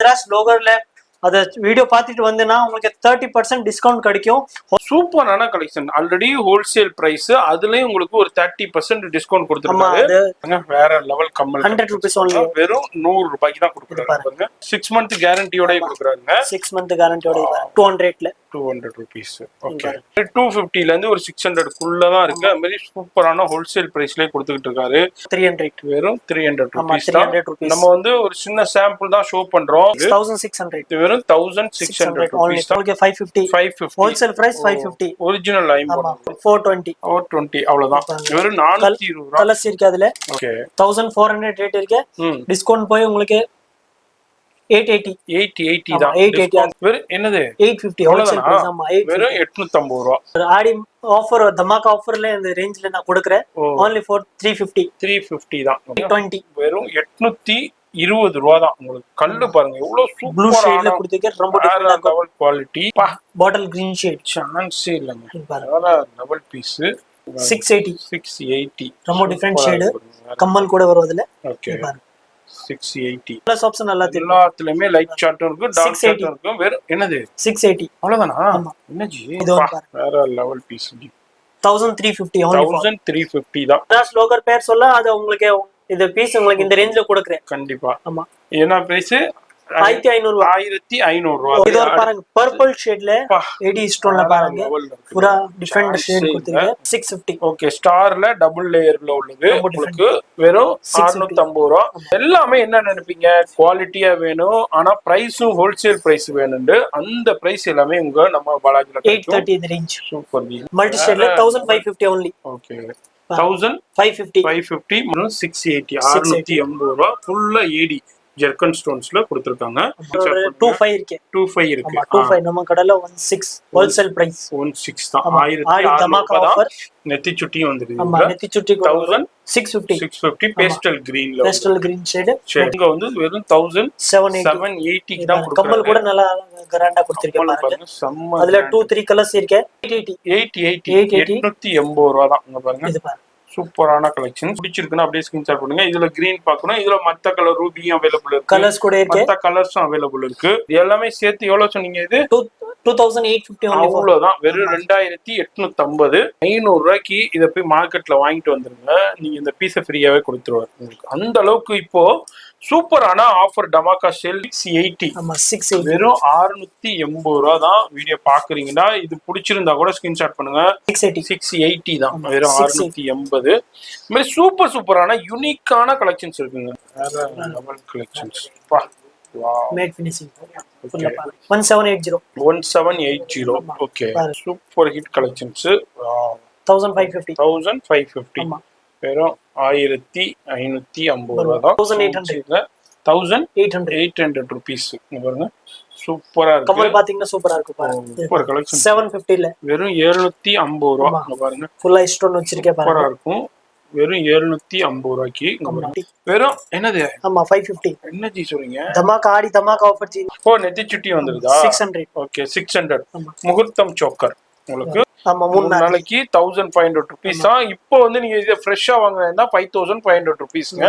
லோகர்ல அத வீடியோ பார்த்துட்டு வந்தேன்னா உங்களுக்கு 30% டிஸ்கவுண்ட் கிடைக்கும். சூப்பரான கலெக்ஷன். ஆல்ரெடி ஹோல்சேல் பிரைஸ், அதுலயும் உங்களுக்கு ஒரு 30% டிஸ்கவுண்ட் கொடுத்துருக்காங்க. வேற லெவல் கம்மல் 100 rupees only. வெறும் 100 ரூபாய்க்கு தான் கொடுக்குறாங்க. 6 month கேரண்டியோட கொடுக்குறாங்க. 6 month கேரண்டியோட 200ல 200 rupees. ஓகே, 250 ல இருந்து ஒரு 600 குள்ள தான் இருக்கு. அது மாதிரி சூப்பரான ஹோல்சேல் பிரைஸ்லயே கொடுத்துக்கிட்டு இருக்காரு. 300 வெறும் 300 rupees தான். நம்ம வந்து ஒரு சின்ன சாம்பிள் தான் ஷோ பண்றோம். 1600 வெறும் 1600 rupees தான். Okay, 550 wholesale price 550. ஒரிஜினல் ஐம்பது 420 அவ்வளவுதான். வெறும் 420 ரூபாய். கலர்ஸ் இருக்கு அதுல. ஓகே, 1400 ரேட் இருக்கு. டிஸ்கவுண்ட் போய் உங்களுக்கு 880 தான். 880 வெறும் என்னது 850 ஹோல்சேல் பிரைஸ். ஆமா, வெறும் 850 ரூபாய். ஆடி ஆஃபர் தமாகா ஆஃபர்ல இந்த ரேஞ்ச்ல நான் கொடுக்கிறேன். only for 350 தான். 820 வெறும் 820 ரூபாய் தான். உங்களுக்கு கல்லு பாருங்க எவ்வளவு ப்ளூ ஷேட்ல கொடுத்திருக்க. ரொம்ப different level quality. Bottle green shade சான்ஸே இல்லங்க. வேற லெவல் பீஸ். 680 ரொம்ப டிஃபரண்ட் ஷேட். கம்மல் கூட வரும் அதுல. ஓகே, 680 ப்ளஸ் ஆப்ஷன் எல்லாத்துலயுமே லைட் சார்ட்டும் இருக்கு, டார்க் சார்ட்டும் இருக்கு. வேற என்னது 680 அவ்வளவுதானா? ஆமா, என்னஜி இது வேற லெவல் பீஸ். 1350 only 1350 தான். கிராஸ் லோகர் பேர் சொல்ல அது உங்களுக்கு இந்த பீஸ் உங்களுக்கு இந்த ரேஞ்ச்ல கொடுக்கிறேன். கண்டிப்பா. ஆமா, என்ன பிரைஸ்? 1500 ரூபாய். இது ஒரு பாருங்க பர்பிள் ஷேட்ல ஏடி ஸ்டோன்ல பாருங்க பூரா டிஃபரண்ட் ஷேட் கொடுத்திருக்காங்க. 650. ஓகே, ஸ்டார்ல டபுள் லேயர்ல உள்ளது. உங்களுக்கு வெறும் 650 ரூபாய். எல்லாமே என்ன நினைப்பீங்க, குவாலிட்டியா வேணும் ஆனா பிரைஸும் ஹோல்சேல் பிரைஸ் வேணும்னு. அந்த பிரைஸ் எல்லாமே உங்க நம்ம பாலாஜில 830 இந்த ரேஞ்ச். சூப்பர். மல்டி ஷேட்ல 1550 only. ஓகே, 1550 மற்றும் 680 680 ரூபாய். ஃபுல்லா ஏடி ஜெர்கன் ஸ்டோன்ஸ்ல கொடுத்திருக்காங்க. 25 இருக்கு. 25 இருக்கு. 25 நம்ம கடையில 16 ஹோல்சேல் பிரைஸ் 16 தான். 1600 ஆஃபர். நெத்தி சுட்டியும் வந்துருது. ஆமா, நெத்தி சுட்டி 650 பேஸ்டல் கிரீன்ல. Pastel green shade. இங்க வந்து வெறும் 1780 க்கு தான் கொடுக்குறாங்க. கம்மல் கூட நல்லா கிராண்டா கொடுத்திருக்காங்க பாருங்க. அதுல 2-3 கலர்ஸ் இருக்கு. 880 880 ரூபாய் தான். இங்க பாருங்க, இது பாருங்க சூப்பரான கலெக்ஷன். பிடிச்சிருக்குன்னா அப்படியே ஸ்கிரீன்ஷாட் பண்ணுங்க. இதுல கிரீன் பார்க்கணும், இதுல மத்த கலர் ரூபியும் அவைலபிள் இருக்கு, கலர்ஸ் கூட இருக்கு, மத்த கலர்ஸும் அவைலபிள் இருக்கு. எல்லாமே சேர்த்து எவ்வளவு சொன்னீங்க? இது 2850 அவ்வளவுதான். வெறும் 2850. 500 ரூபாய்க்கு இதை போய் மார்க்கெட்ல வாங்கிட்டு வந்துருங்க. நீங்க இந்த பீஸை ஃப்ரீயாவே கொடுத்துருவாரு உங்களுக்கு. அந்த அளவுக்கு இப்போ சூப்பரான ஆஃபர் டமாக்கா சேல். 680 வெறும் 680 ரூபாய் தான். வீடியோ பாக்குறீங்கன்னா இது பிடிச்சிருந்தா கூட ஸ்கிரீன்ஷாட் பண்ணுங்க. 680 தான். வெறும் 680. இந்த மாதிரி சூப்பர் சூப்பரான யூனிக்கான கலெக்ஷன்ஸ் இருக்குங்க. வேற லெவல் கலெக்ஷன்ஸ். பா matte finishing 1780. Okay, super hit collections. 1550 வெறும் 1550 ரூபாய் தான். 1800 rupees. பாருங்க சூப்பரா இருக்கு. கமல் பாத்தீங்கன்னா சூப்பரா இருக்கு பாருங்க. Super collection. 750 ல வெறும் 750 ரூபாய். பாருங்க ஃபுல்லா ஸ்டோன் வச்சிருக்கேன் பாருங்க. சூப்பரா இருக்கும். வெறும் 750 ரூபாய்க்கு. வெறும் என்னது? ஆமா, 550. என்ன ஜி சொல்றீங்க? தமாகா ஆடி தமாகா ஆஃபர் ஜி. ஓ, நெத்தி சுட்டி வந்துருதா? 600. ஓகே, 600. முகூர்த்தம் சோக்கர் உங்களுக்கு ஆமா 3 நாளைக்கு 1500 rupees தான். இப்போ வந்து நீங்க இதை ஃப்ரெஷ்ஷா வாங்குறதா 5500 rupeesங்க.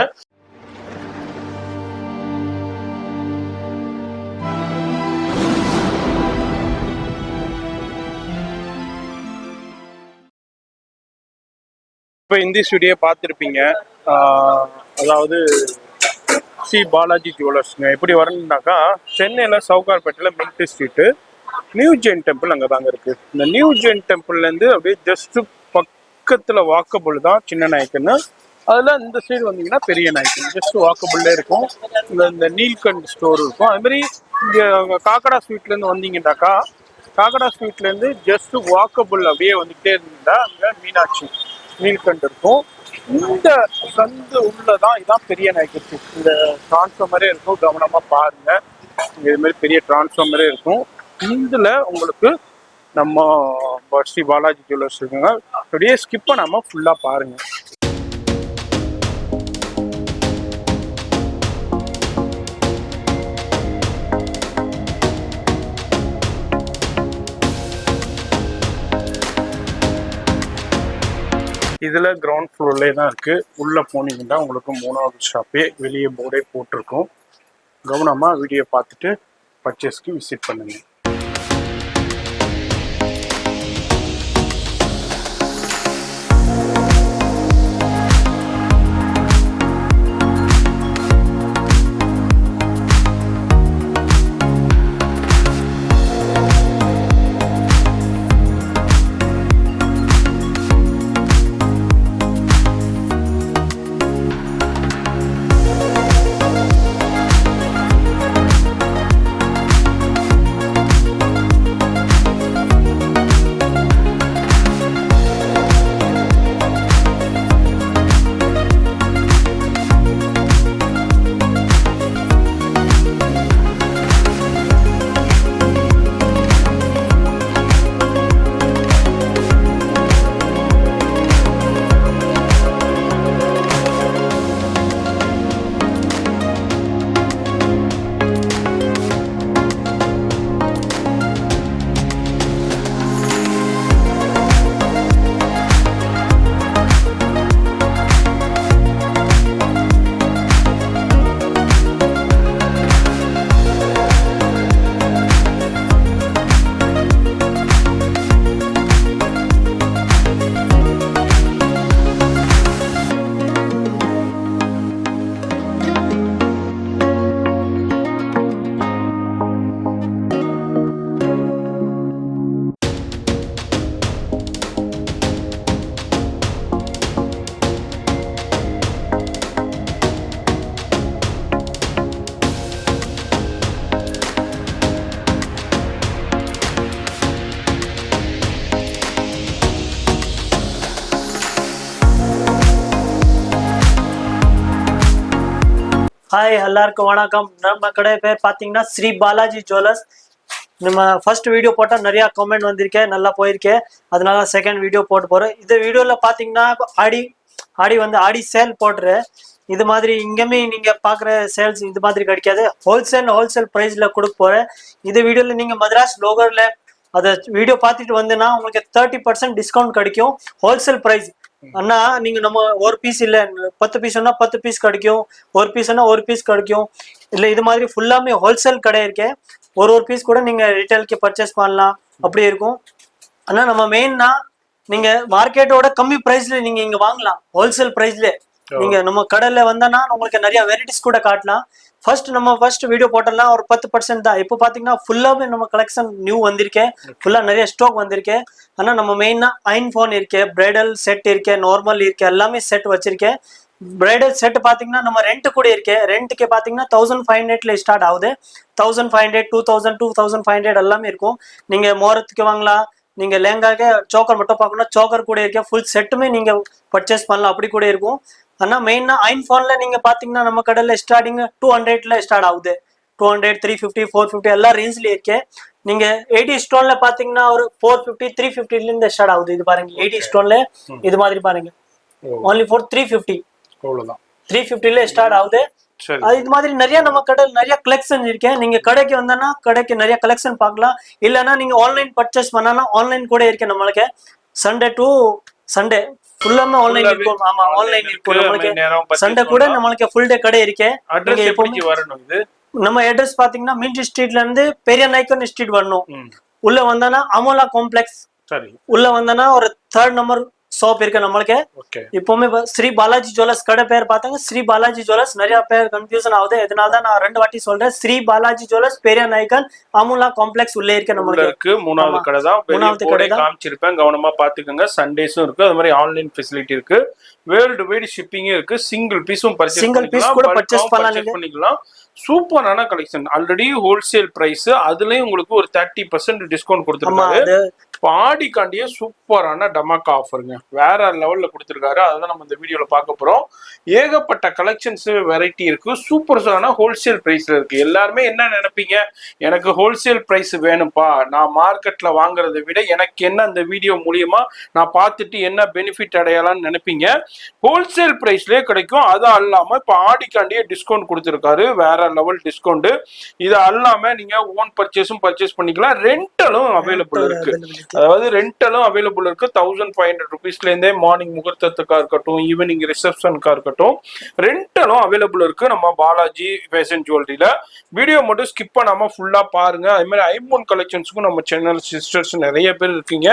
இப்போ இந்த வீடியோ பார்த்துருப்பீங்க. அதாவது ஸ்ரீ பாலாஜி ஜுவல்லர்ஸ்ங்க. எப்படி வரணும்னாக்கா சென்னையில் சவுகார்பேட்டையில் mint street new Jain temple அங்கே தாங்க இருக்குது. இந்த நியூ ஜெயின் டெம்பிள்லேருந்து அப்படியே ஜஸ்ட்டு பக்கத்தில் வாக்கபுள் தான் சின்ன நாயக்கன்னு. அதில் இந்த சைடு வந்தீங்கன்னா பெரிய நாயக்கன். ஜஸ்ட் வாக்கபுள்லே இருக்கும். இந்த நீல்கண்ட் ஸ்டோர் இருக்கும். அதுமாதிரி இங்கே காக்கடா ஸ்வீட்லேருந்து வந்தீங்கன்னாக்கா காக்கடா ஸ்வீட்லேருந்து ஜஸ்ட் வாக்கபுள் அப்படியே வந்துக்கிட்டே இருந்தீங்கன்னா அங்கே மீனாட்சி நீல்கண்ட் இருக்கும். இந்த சந்து உள்ளதான் இதான் பெரிய நாயக்கன். இந்த டிரான்ஸ்ஃபார்மரே இருக்கும், கவனமாக பாருங்க. இது மாதிரி பெரிய டிரான்ஸ்ஃபார்மரே இருக்கும். இதுல உங்களுக்கு நம்ம ஸ்ரீ பாலாஜி ஜுவல்லர்ஸ் இருக்குங்க. அப்படியே ஸ்கிப் பண்ணாம ஃபுல்லா பாருங்க. இதுல கிரவுண்ட் ஃப்ளோர்லேயே தான் இருக்கு. உள்ள போனீங்கன்னா உங்களுக்கு 3வது ஷாப்பே வெளியே போர்டே போட்டிருக்கும். கவனமா வீடியோ பார்த்துட்டு பர்ச்சேஸ்க்கு விசிட் பண்ணுங்க. ஹாய், எல்லாருக்கும் வணக்கம். நம்ம கடை பேர் பார்த்தீங்கன்னா ஸ்ரீ பாலாஜி ஜுவல்லர்ஸ். நம்ம ஃபர்ஸ்ட் வீடியோ போட்டால் நிறையா கமெண்ட் வந்திருக்கேன், நல்லா போயிருக்கேன். அதனால செகண்ட் வீடியோ போட்டு போகிறேன். இந்த வீடியோவில் பார்த்தீங்கன்னா ஆடி சேல் போட்டுறேன். இது மாதிரி இங்கேயுமே நீங்கள் பார்க்குற சேல்ஸ் இது மாதிரி கிடைக்காது. ஹோல்சேல் ப்ரைஸில் கொடுக்க போகிறேன். இந்த வீடியோவில் நீங்கள் மദ്രാஸ் லோகரில் அதை வீடியோ பார்த்துட்டு வந்தேன்னா உங்களுக்கு 30% டிஸ்கவுண்ட் கிடைக்கும். ஹோல்சேல் ப்ரைஸ் அண்ணா, நீங்க நம்ம ஒரு பீஸ் இல்ல 10 பீஸ்னா 10 பீஸ் கிடைக்கும், ஒரு பீஸ்னா ஒரு பீஸ் கிடைக்கும். இல்ல இது மாதிரி ஃபுல்லாமே ஹோல்சேல் கடை இருக்கே. ஒரு பீஸ் கூட நீங்க ரீட்டைலுக்கு பர்ச்சேஸ் பண்ணலாம், அப்படி இருக்கும். ஆனா நம்ம மெயின்னா நீங்க மார்க்கெட்டோட கம்மி பிரைஸ்ல நீங்க இங்க வாங்கலாம். ஹோல்சேல் பிரைஸ்ல நீங்க நம்ம கடையில வந்தனா உங்களுக்கு நிறைய வெரைட்டிஸ் கூட காட்டலாம். ஃபர்ஸ்ட் வீடியோ போட்டலாம் ஒரு 10% தான். இப்போ பாத்தீங்கன்னா ஃபுல்லாவே நம்ம கலெக்ஷன் நியூ வந்திருக்கேன், ஃபுல்லா நிறைய ஸ்டாக் வந்திருக்கேன். ஆனா நம்ம மெயினா ஐஃபோன் இருக்கு, பிரைடல் செட் இருக்கு, நார்மல் இருக்கு, எல்லாமே செட் வச்சிருக்கேன். பிரைடல் செட் பாத்தீங்கன்னா நம்ம ரெண்ட் கூட இருக்கு. ரெண்ட்டுக்கு பாத்தீங்கன்னா 1500ல ஸ்டார்ட் ஆகுது. 1500, 2000, 2500 எல்லாமே இருக்கும். நீங்க மோரத்துக்கு வாங்கலாம். நீங்க லேங்காக்கு சோக்கர் மட்டும் பார்க்கணும், சோக்கர் கூட இருக்கு. ஃபுல் செட்டுமே நீங்க பர்ச்சேஸ் பண்ணலாம், அப்படி கூட இருக்கும். ஆனா மெயினா ஐஃபோன்ல நீங்க பாத்தீங்கன்னா நம்ம கடையில ஸ்டார்டிங் 200ல ஸ்டார்ட் ஆகுது. 200, 350, 450 எல்லா ரேஞ்ச்ல இருக்கு. நீங்க 80 ஸ்டோன்ல பாத்தீங்கன்னா ஒரு 450, 350ல இருந்து ஸ்டார்ட் ஆகுது. இது பாருங்க 80 ஸ்டோன்ல இது மாதிரி பாருங்க, only for 350. அவ்வளவுதான், 350ல ஸ்டார்ட் ஆகுது. இது மாதிரி நிறைய நம்ம கடையில் நிறைய கலெக்ஷன் இருக்கு. நீங்க கடைக்கு வந்தனா கடைக்கு நிறைய கலெக்ஷன் பார்க்கலாம். இல்லைன்னா நீங்க ஆன்லைன் பர்ச்சேஸ் பண்ணனா ஆன்லைன் கூட இருக்கு. நம்மளுக்கு சண்டே டு சண்டே ஃபுல்லாமே ஆன்லைன் இருக்கும். ஆமா, ஆன்லைன் இருக்கும். நம்மளுக்கு சண்டே கூட நம்மளுக்கு ஃபுல் டே கடை இருக்கு. நம்ம அட்ரஸ் பாத்தீங்கன்னா மின்ட் ஸ்ட்ரீட்ல இருந்து பெரிய நாயக்கன் ஸ்ட்ரீட் வரணும். உள்ள வந்தானா அமோலா காம்ப்ளெக்ஸ், உள்ள வந்தானா ஒரு 3rd நம்பர் ஷாப் இருக்கு நம்மளுக்கு. இப்பவுமே ஸ்ரீ பாலாஜி ஜுவல்லர்ஸ் கடை பேர் பார்த்தாங்க ஸ்ரீ பாலாஜி ஜுவல்லர்ஸ். நிறைய பேர் கன்ஃபியூஷன் ஆகுது, இதனால தான் நான் 2 வாட்டி சொல்றேன். ஸ்ரீ பாலாஜி ஜுவல்லர்ஸ் பெரிய நாயக்கன் அமுலா காம்ப்ளெக்ஸ் உள்ளே இருக்கு நம்மளுக்கு. 3வது கடை தான். 3வது கடை காமிச்சிருப்பேன், கவனமா பாத்துக்கோங்க. சண்டேஸும் இருக்கு, அது மாதிரி ஆன்லைன் ஃபெசிலிட்டி இருக்கு, வேர்ல்டு வைடு ஷிப்பிங் இருக்கு. சிங்கிள் பீஸும் பர்ச்சேஸ் பண்ணிக்கலாம். சூப்பரான கலெக்ஷன். ஆல்ரெடி ஹோல்சேல் பிரைஸ், அதுலயும் உங்களுக்கு ஒரு 30% டிஸ்கவுண்ட் கொடுத்துருக்காரு. ஆடிக்காண்டியே சூப்பரான டமாக்கா ஆஃபருங்க, வேற லெவல்ல கொடுத்துருக்காரு. அதுதான் நம்ம இந்த வீடியோல பார்க்க போறோம். ஏகப்பட்ட கலெக்ஷன்ஸ் வெரைட்டி இருக்கு, சூப்பரான ஹோல்சேல் பிரைஸ்ல இருக்கு. எல்லாருமே என்ன நினைப்பீங்க, எனக்கு ஹோல்சேல் பிரைஸ் வேணும்பா, நான் மார்க்கெட்ல வாங்குறதை விட எனக்கு என்ன இந்த வீடியோ மூலியமா நான் பார்த்துட்டு என்ன பெனிஃபிட் அடையலாம்னு நினைப்பீங்க. ஹோல்சேல் பிரைஸ்லயே கிடைக்கும். அது அல்லாம இப்ப ஆடிக்காண்டியே டிஸ்கவுண்ட் கொடுத்துருக்காரு, வேற லெவல் டிஸ்கவுண்ட். இது அல்லாம நீங்க ஓன் பர்ச்சேஸ் பண்ணிக்கலாம், ரெண்டலும் அவைலபிள் இருக்கு. அதாவது ரெண்டலும் அவைலபிள் இருக்கு 1500 ருபீஸ்ல இருந்தே மார்னிங் முகூர்த்தத்துக்கா இருக்கட்டும் ஈவினிங் ரிசப்ஷனுக்கா இருக்கட்டும் ரெண்டலும் அவைலபிள் இருக்கு நம்ம பாலாஜி ஃபேஷன் ஜுவல்லரியில. வீடியோ மட்டும் ஸ்கிப் பண்ணாம ஃபுல்லா பாருங்க. அதே மாதிரி ஐமோன் கலெக்ஷன்ஸ்க்கும் நம்ம சேனல் சிஸ்டர்ஸ் நிறைய பேர் இருக்கீங்க.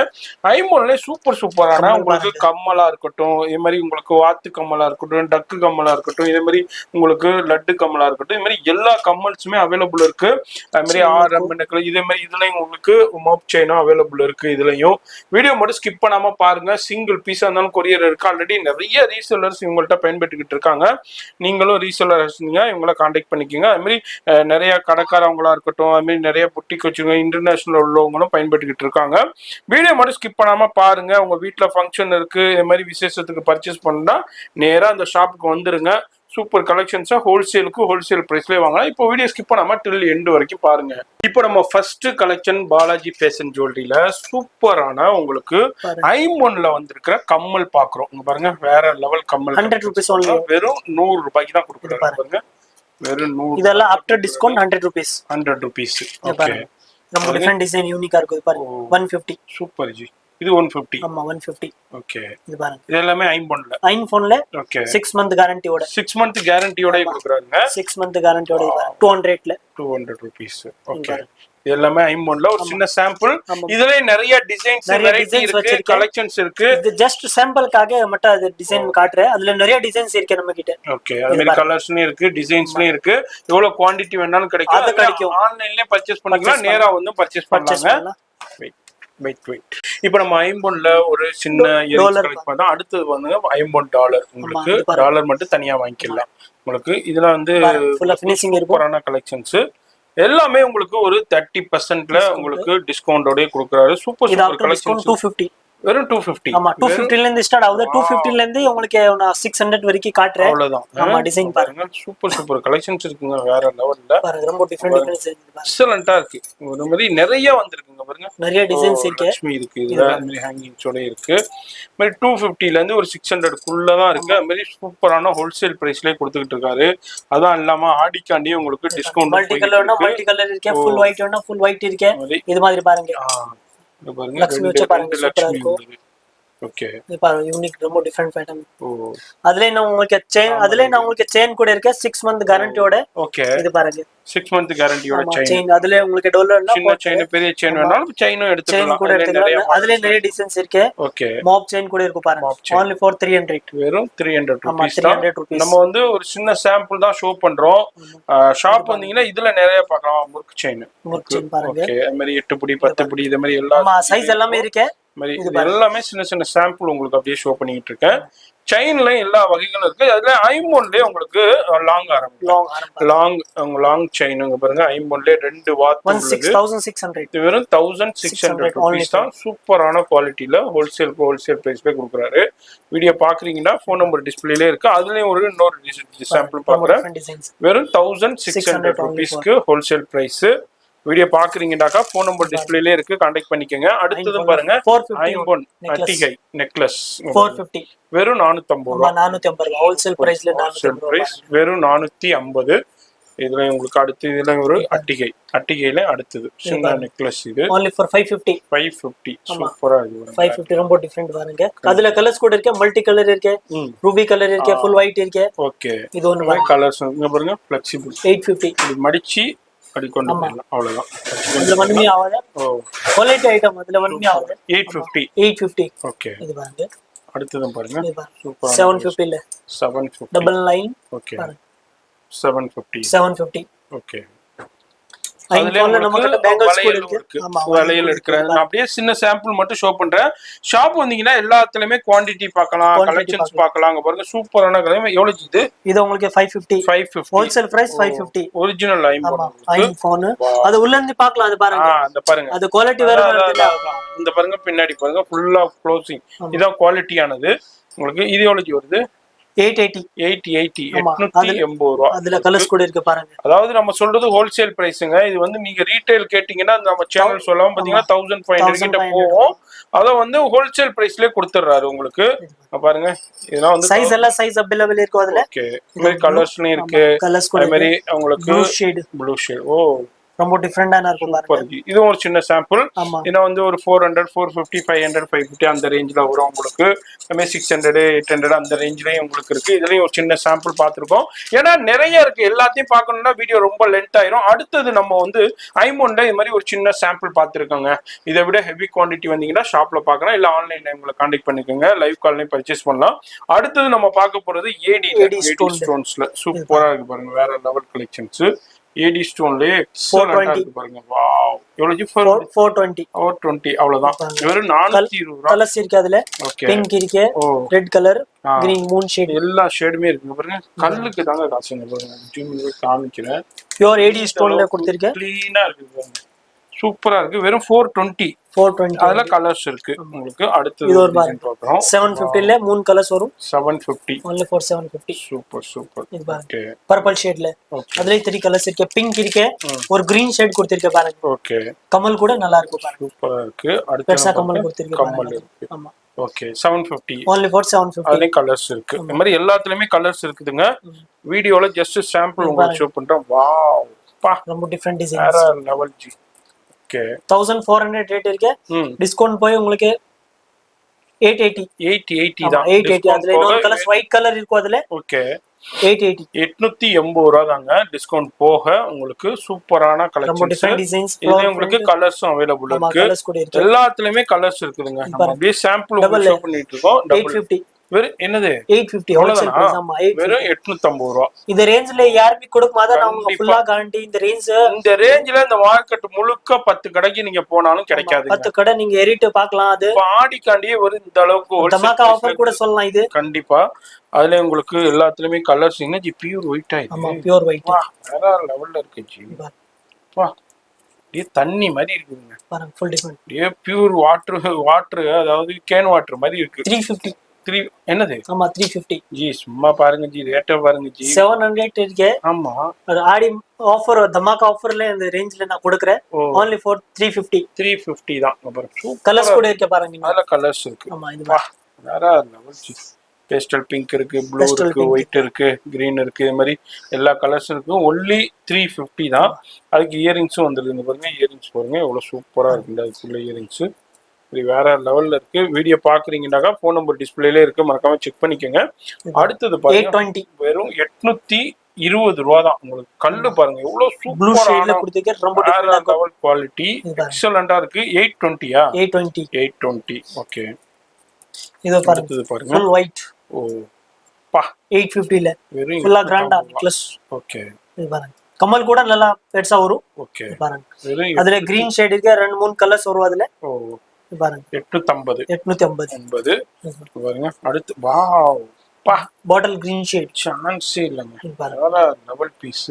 ஐமோன்ல சூப்பர் சூப்பரான உங்களுக்கு கம்மலா இருக்கட்டும், இதே மாதிரி உங்களுக்கு வாத்து கம்மலா இருக்கட்டும், டக்கு கம்மலா இருக்கட்டும், இதே மாதிரி உங்களுக்கு லட்டு கம்மலா இருக்கட்டும், இது மாதிரி எல்லா கம்மல்ஸுமே அவைலபிள் இருக்கு. அது மாதிரி ஆரம் இதே மாதிரி இதுலயும் உங்களுக்கு மோப் செயினும் அவைலபிள் இருக்கு. இதுலயும் வீடியோ மட்டும் ஸ்கிப் பண்ணாம பாருங்க. சிங்கிள் பீஸா இருந்தாலும் கொரியர் இருக்கு. ஆல்ரெடி நிறைய ரீசெல்லர்ஸ் இவங்கள்ட்ட பயன்பட்டுக்கிட்டு இருக்காங்க. நீங்களும் ரீசெல்லர்ஸ் இவங்கள கான்டாக்ட் பண்ணிக்கோங்க. அது மாதிரி நிறைய கடைக்காரவங்களா இருக்கட்டும், அது மாதிரி நிறைய புட்டிக் வச்சுருங்க இன்டர்நேஷனல் உள்ளவங்களும் பயன்பட்டுக்கிட்டு இருக்காங்க. வீடியோ மட்டும் ஸ்கிப் பண்ணாம பாருங்க. உங்க வீட்டுல ஃபங்க்ஷன் இருக்கு, இது மாதிரி விசேஷத்துக்கு பர்ச்சேஸ் பண்ணா நேரா அந்த ஷாப்புக்கு வந்துருங்க. சூப்பர் கலெக்ஷன்ஸா ஹோல்சேல் பிரைஸ்ல வாங்கலாம். இப்போ வீடியோ ஸ்கிப் பண்ணாம டில் எண்ட் வரைக்கும் பாருங்க. இப்போ நம்ம ஃபர்ஸ்ட் கலெக்ஷன் பாலாஜி ஃபேஷன் ஜுவல்லரியில சூப்பரான உங்களுக்கு ஐமோன்ல வந்திருக்கிற கம்மல் பாக்குறோம். இங்க பாருங்க வேற லெவல் கம்மல் 100 ரூபீஸ் வெறும் 100 ரூபாய்க்கு தான் கொடுக்குறாங்க. பாருங்க வெறும் 100. இதெல்லாம் after discount 100 rupees. 100 rupees. Okay நம்ம டிஃபரண்ட் டிசைன் யூனிக்கா இருக்கு பாருங்க. 150. சூப்பர் ஜி. இது 150. ஆமா 150. ஓகே இது பாருங்க. இது எல்லாமே ஐம்போன்ல. ஓகே 6 மந்த் கேரண்டியோட. 6 மந்த் கேரண்டியோட கொடுக்குறாங்க. 6 மந்த் கேரண்டியோட 200ல 200 ரூபீஸ். ஓகே இது எல்லாமே ஐம்போன்ல ஒரு சின்ன சாம்பிள். இதுல நிறைய டிசைன்ஸ் வெரைட்டி இருக்கு, கலெக்ஷன்ஸ் இருக்கு. இது ஜஸ்ட் சாம்பிளுக்காக மட்டும் அது டிசைன் காட்றேன். அதுல நிறைய டிசைன்ஸ் இருக்கு நம்ம கிட்ட. ஓகே அது மாதிரி கலர்ஸ்லயும் இருக்கு, டிசைன்ஸ்லயும் இருக்கு. எவ்வளவு குவாண்டிட்டி வேணாலும் கிடைக்கும். ஆன்லைன்லயே பர்ச்சேஸ் பண்ணிக்கலாம், நேரா வந்து பர்ச்சேஸ் பண்ணலாங்க. வெயிட். இப்போ நம்ம ஐம்போன்ல ஒரு சின்ன இயரிங்ஸ் கலெக்ட் பண்ணா அடுத்து வந்து $50 உங்களுக்கு டாலர் மட்டும் தனியா வாங்கிக்கலாம். உங்களுக்கு இதுல வந்து சூப்பரான கலெக்ஷன்ஸ் எல்லாமே உங்களுக்கு ஒரு 30%ல உங்களுக்கு டிஸ்கவுண்டோட கொடுக்குறாரு. Super collections 250. வெறும் 250. ஆமா 250 ல இருந்து ஸ்டார்ட் ஆகுது. 250 ல இருந்து உங்களுக்கு 600 வரைக்கும் காட்றேன். அவ்வளவுதான். ஆமா டிசைன் பாருங்க. சூப்பர் கலெக்ஷன்ஸ் இருக்குங்க வேற லெவல்ல. பாருங்க ரொம்ப டிஃபரண்ட் எக்ஸலென்ட்டா இருக்கு. இந்த மாதிரி நிறைய வந்திருக்குங்க பாருங்க. நிறைய டிசைன்ஸ் இருக்கு. லட்சுமி இருக்கு. இதுல இந்த மாதிரி ஹேங்கிங்ஸோட இருக்கு. மாதிரி 250 ல இருந்து ஒரு 600 குள்ள தான் இருக்கு. அது மாதிரி சூப்பரான ஹோல்சேல் பிரைஸ்லயே கொடுத்துக்கிட்டு இருக்காரு. அதான் இல்லாம ஆடிக்காண்டி உங்களுக்கு டிஸ்கவுண்ட் மல்டி கலர்னா மல்டி கலர் இருக்கு, ஃபுல் ஒயிட் வேணா ஃபுல் ஒயிட் இருக்கு. இது மாதிரி பாருங்க. பாருங்க லட்சுமி வச்ச பாருங்க சூப்பரா இருக்கும். ஓகே இது பாருங்க யூனிக் ரொம்ப டிஃபரண்ட் பேட்டர்ன். அதுல நான் உங்களுக்கு செயின் கூட இருக்கு 6 மந்த் கேரண்டியோட. ஓகே இது பாருங்க 6 மந்த் கேரண்டியோட செயின். அதுல உங்களுக்கு டாலர்னா சின்ன செயின் பெரிய செயின் வேணாலும் செயினும் எடுத்துக்கலாம். கூட எடுத்துக்கலாம். அதுல நிறைய டிசைன்ஸ் இருக்கு. ஓகே மாப் செயின் கூட இருக்கு பாருங்க. only for 300. வெறும் 300 ரூபீஸ் தான். நம்ம வந்து ஒரு சின்ன சாம்பிள் தான் ஷோ பண்றோம். ஷாப் வந்தீங்கன்னா இதுல நிறைய பார்க்கலாம். முறுக்கு செயின் பாருங்க. ஓகே அது மாதிரி 8 புடி 10 புடி இந்த மாதிரி எல்லா சைஸ் எல்லாமே இருக்கு. எல்லாமே சின்ன சாம்பிள் உங்களுக்கு அப்படியே ஷோ பண்ணிட்டு இருக்கேன். செயின்ல எல்லா வகைகளும் இருக்கு. அதுல ஐம்போன்லயே உங்களுக்கு லாங் செயின் பாருங்க. ஐம்போன்லயே 2 வாட் 1600. வெறும் 1600 ரூபீஸ் தான். சூப்பரான குவாலிட்டியில ஹோல்சேல் பிரைஸ்ல கொடுக்குறாரு. வீடியோ பாக்குறீங்கன்னா போன் நம்பர் டிஸ்பிளேல இருக்கு. அதுலயும் ஒரு இன்னொரு சாம்பிள் பாக்குறேன். வெறும் 1600 ரூபீஸ்க்கு ஹோல்சேல் பிரைஸ். வீடியோ பாக்குறீங்கன்னாக்கா போன் நம்பர் டிஸ்பிளேல இருக்கு, கான்டாக்ட் பண்ணிக்கோங்க. அடுத்ததும் பாருங்க ஐம்போன் அட்டிகை நெக்லஸ் 450. வெறும் 450 ரூபாய். 450 ஹோல்சேல் பிரைஸ்ல 450 பிரைஸ் வெறும் 450. இதுல உங்களுக்கு அடுத்து இதுல ஒரு அட்டிகைல அடுத்தது சின்ன நெக்லஸ். இது only for 550. சூப்பரா இருக்கு. 550 ரொம்ப டிஃபரண்ட் பாருங்க. அதுல கலர்ஸ் கூட இருக்கு, மல்டி கலர் இருக்கு, ரூபி கலர் இருக்கு, ஃபுல் ஒயிட் இருக்கு. ஓகே இது ஒன்னு கலர்ஸ் இங்க பாருங்க. ஃபிளெக்சிபிள் 850. இது மடிச்சி அடிக்கொண்டு போடலாம். அவ்வளவுதான். அதுல ஒண்ணுமே ஆகாது. குவாலிட்டி ஐட்டம் அதுல ஒண்ணுமே ஆகாது. 850. ஓகே இது பாருங்க. அடுத்ததும் பாருங்க. சூப்பர் 750 ல 750 டபுள் லைன். ஓகே 750. ஓகே ஐம்போன்ல நமக்கு பேங்கிள்ஸ் கூட இருக்கு. வளையல் எடுக்கிறேன். நான் அப்படியே சின்ன சாம்பிள் மட்டும் ஷோ பண்றேன். ஷாப் வந்தீங்கன்னா எல்லாத்துலயுமே குவாண்டிட்டி பார்க்கலாம், கலெக்ஷன்ஸ் பார்க்கலாம். அங்க பாருங்க சூப்பரான கலெக்ஷன். எவ்வளவு இது உங்களுக்கு 550 ஹோல்சேல் பிரைஸ். 550 ஒரிஜினல் ஐம்போன். அது உள்ள இருந்து பார்க்கலாம். அது பாருங்க. அந்த பாருங்க அது குவாலிட்டி வேற இருக்குல்ல. இந்த பாருங்க பின்னாடி பாருங்க ஃபுல்லா க்ளோசிங். இதான் குவாலிட்டியானது. உங்களுக்கு இது எவ்வளவு வருது? 880 ரூபா. அதுல கலர்ஸ் கூட இருக்கு பாருங்க. அதாவது நம்ம சொல்றது ஹோல்சேல் பிரைஸ்ங்க. இது வந்து நீங்க ரீட்டைல் கேட்டீங்கன்னா நம்ம சேனல் சொல்லாம பாத்தீங்கன்னா 1500 கிட்ட போகும். அத வந்து ஹோல்சேல் பிரைஸ்லயே கொடுத்துறாரு உங்களுக்கு. பாருங்க இதெல்லாம் வந்து சைஸ் எல்லாம் சைஸ் அவைலபிள் இருக்கு அதுல. ஓகே இந்த மாதிரி கலர்ஸ்லயும் இருக்கு. அதே மாதிரி உங்களுக்கு ப்ளூ ஷேட். ஓ ரொம்ப டிஃபரெண்டான இருக்கும் பாருங்க. சூப்பர் ஜி. இது ஒரு சின்ன சாம்பிள். ஆமா இன்னும் வந்து ஒரு 400 450 500 550 அந்த ரேஞ்சில் வரும் உங்களுக்கு. அதுமாதிரி 600 800 அந்த ரேஞ்சிலையும் உங்களுக்கு இருக்கு. இதுலயும் ஒரு சின்ன சாம்பிள் பார்த்துருக்கோம். ஏன்னா நிறைய இருக்கு, எல்லாத்தையும் பார்க்கணும்னா வீடியோ ரொம்ப லென்த் ஆயிரும். அடுத்தது நம்ம வந்து ஐமோன்ல இது மாதிரி ஒரு சின்ன சாம்பிள் பார்த்துருக்கோங்க. இதை விட ஹெவி குவான்டிட்டி வந்தீங்கன்னா ஷாப்ல பார்க்கலாம், இல்லை ஆன்லைன்ல உங்களை கான்டாக்ட் பண்ணிக்கோங்க, லைவ் கால்லையும் பர்ச்சேஸ் பண்ணலாம். அடுத்தது நம்ம பார்க்க போறது ஏடி ஸ்டோன்ஸ்ல சூப்பரா இருக்கு பாருங்க, வேற லெவல் கலெக்ஷன்ஸ். ஏடி ஸ்டோன்லயே இருக்கு பாருங்க. வாவ், எவ்வளவு 420 420 அவ்வளவுதான். வெறும் 420 கலர்ஸ் இருக்கு. அதுல பிங்க் இருக்கு, red colour, green, Moon shade, எல்லா ஷேடுமே இருக்கு பாருங்க. கல்லுக்கு தாங்க காசுங்க பாருங்க. ஜூம் காமிக்கிறேன். பியூர் ஏடி ஸ்டோன்ல கொடுத்திருக்கேன். க்ளீனா இருக்கு பாருங்க, சூப்பரா இருக்கு. வெறும் 420 அதுல கலர்ஸ் இருக்கு உங்களுக்கு. அடுத்து இது ஒரு டிசைன் பார்க்கறோம். 750 ல மூணு கலர்ஸ் வரும். 750 only for 750. Super super. Okay, purple ஷேட்ல அதுல 3 கலர்ஸ் இருக்கு. பிங்க் இருக்கு, ஒரு கிரீன் ஷேட் கொடுத்திருக்க பாருங்க. ஓகே, கமல் கூட நல்லா இருக்கு பாருங்க, சூப்பரா இருக்கு. அடுத்து பெருசா கமல் கொடுத்திருக்க கமல் இருக்கு. ஆமா ஓகே, 750 only for 750. அதுல கலர்ஸ் இருக்கு. இந்த மாதிரி எல்லாத்துலயுமே கலர்ஸ் இருக்குதுங்க. வீடியோல ஜஸ்ட் சாம்பிள் உங்களுக்கு ஷோ பண்றேன். வாவ் பா, ரொம்ப டிஃபரண்ட் டிசைன்ஸ், வேற லெவல் ஜி. ஓகே, 1400 ரேட் இருக்கு. டிஸ்கவுண்ட் போய் உங்களுக்கு 880 தான். 880 அதுல இன்னொரு கலர்ஸ் ஒயிட் கலர் இருக்கும் அதுல. ஓகே, 880 880 ரூபா தாங்க டிஸ்கவுண்ட் போக. உங்களுக்கு சூப்பரான கலெக்ஷன்ஸ். இது உங்களுக்கு கலர்ஸும் அவைலபிள் இருக்கு. எல்லாத்துலயுமே கலர்ஸ் இருக்குதுங்க. நம்ம அப்படியே சாம்பிள் உங்களுக்கு ஷோ பண்ணிட்டு இருக்கோம். 850 வெறும் என்னது 850 ஹோல்சேல் பிரைஸ். ஆமா, வெறும் 850 ரூபா. இந்த ரேஞ்ச்ல யாருமே கொடுக்க மாட்டாங்க. அவங்க ஃபுல்லா கேரண்டி. இந்த ரேஞ்ச்ல இந்த மார்க்கெட் முழுக்க 10 கடைக்கு நீங்க போனாலும் கிடைக்காது. 10 கடை நீங்க ஏறிட்டு பார்க்கலாம். அது ஆடிக்காண்டியே ஒரு இந்த அளவுக்கு தமாகா ஆஃபர் கூட சொல்லலாம் இது. கண்டிப்பா அதுல உங்களுக்கு எல்லாத்துலயுமே கலர்ஸ் இன்னும் பியூர் ஒயிட் ஆயிடுச்சு. ஆமா, பியூர் ஒயிட் வேற லெவல்ல இருக்கு ஜி. வா, இது தண்ணி மாதிரி இருக்குங்க பாருங்க, ஃபுல் டிஃபரண்ட். இது பியூர் வாட்டர் அதாவது கேன் வாட்டர் மாதிரி இருக்கு. 350 என்னது? ஆமா 350 ஜி. சும்மா பாருங்க ஜி, ரேட்ட பாருங்க ஜி. 700 இருக்கு. ஆமா, ஆடி ஆஃபர் தமாகா ஆஃபர்ல இந்த ரேஞ்ச்ல நான் கொடுக்கிறேன். only for 350 தான். அப்புறம் கலர்ஸ் கூட இருக்கு பாருங்க. அதுல கலர்ஸ் இருக்கு. ஆமா, இது வேற லெவல் ஜி. பேஸ்டல் பிங்க் இருக்கு, ப்ளூ இருக்கு, ஒயிட் இருக்கு, கிரீன் இருக்கு. இது மாதிரி எல்லா கலர்ஸ் இருக்கு. ஒன்லி 350 தான். அதுக்கு இயரிங்ஸும் வந்துருக்குங்க பாருங்க. இயரிங்ஸ் பாருங்க எவ்வளவு சூப்பரா இருக்குங்க. அதுக்குள்ள இயரிங்ஸ் இது வேற லெவல்ல இருக்கு. வீடியோ பாக்குறீங்கன்னாக்கா போன் நம்பர் டிஸ்பிளேல இருக்கு, மறக்காம செக் பண்ணிக்கோங்க. அடுத்தது பாருங்க, 820 வெறும் 820 ரூபா தான். உங்களுக்கு கல்லு பாருங்க எவ்வளவு ப்ளூ ஷேட்ல கொடுத்திருக்க. ரொம்ப டிஃபரண்ட் லெவல் குவாலிட்டி, எக்ஸலென்ட்டா இருக்கு. 820யா? 820. ஓகே, இது பாருங்க ஃபுல் ஒயிட். ஓ பா, 850 ல ஃபுல்லா கிராண்டா நெக்லஸ். ஓகே, இது பாருங்க கமல் கூட நல்லா பெருசா வரும். ஓகே, பாருங்க அதுல கிரீன் ஷேட் இருக்கு. 2-3 கலர்ஸ் வரும் அதுல. ஓ பாருங்க 850 பாருங்க. அடுத்து வாவ் பா, பாட்டில் கிரீன் ஷேட் சான்ஸே இல்லங்க. வேற லெவல் பீஸ்.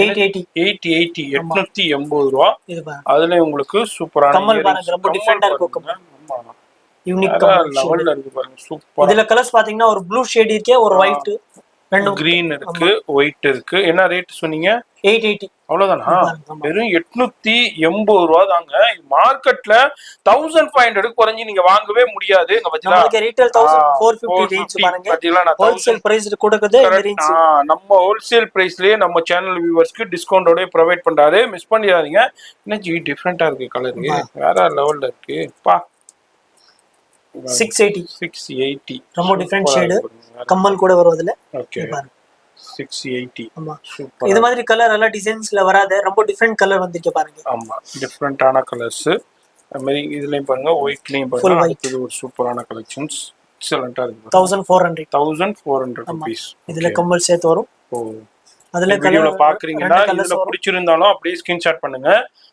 880 ரூபா. இது பாருங்க அதுல உங்களுக்கு சூப்பரான கமல் பாருங்க, ரொம்ப டிஃபரெண்டா இருக்கு கமல். ஆமா, யூனிக் லெவல்ல இருக்கு பாருங்க, சூப்பர். இதுல கலர்ஸ் பாத்தீங்கன்னா ஒரு ப்ளூ ஷேட் இருக்கு, ஒரு ஒயிட், ரெண்டு கிரீன் இருக்கு, ஒயிட் இருக்கு. என்ன ரேட் சொன்னீங்க? 880. அவ்வளவுதானா? வெறும் 880 ரூபா தாங்க. மார்க்கெட்ல 1500 குறைஞ்சி நீங்க வாங்கவே முடியாது. நமக்கு ரீட்டைல் 1450 ரேஞ்ச் பாருங்க. ஹோல்சேல் பிரைஸ் கொடுக்குது இந்த ரேஞ்ச். நம்ம ஹோல்சேல் பிரைஸ்லயே நம்ம சேனல் வியூவர்ஸ்க்கு டிஸ்கவுண்டோட ப்ரொவைட் பண்றாரு. மிஸ் பண்ணிடாதீங்க. என்ன ஜி டிஃபரெண்டா இருக்கு கலர், வேற லெவல்ல இருக்கு பா. 680 ரொம்ப டிஃபரெண்ட் ஷேட். கம்மல் கூட வரும் அதுல. ஓகே, 680. ஆமா, இது மாதிரி கலர் எல்லாம் டிசைன்ஸ்ல வராது. ரொம்ப டிஃபரெண்ட் கலர் வந்திருக்கு பாருங்க. ஆமா, டிஃபரெண்டான கலர்ஸ். அது மாதிரி இதுலயும் பாருங்க, ஒயிட்லயும் பாருங்க. இது ஒரு சூப்பரான கலெக்ஷன்ஸ், எக்ஸலென்ட்டா இருக்கு. 1400 ரூபீஸ். இதுல கம்மல் சேர்த்து வரும். ஓ, அதுல வீடியோல பாக்குறீங்கன்னா இதுல பிடிச்சிருந்தாலும் அப்படியே ஸ்கிரீன்ஷாட் பண்ணுங்க.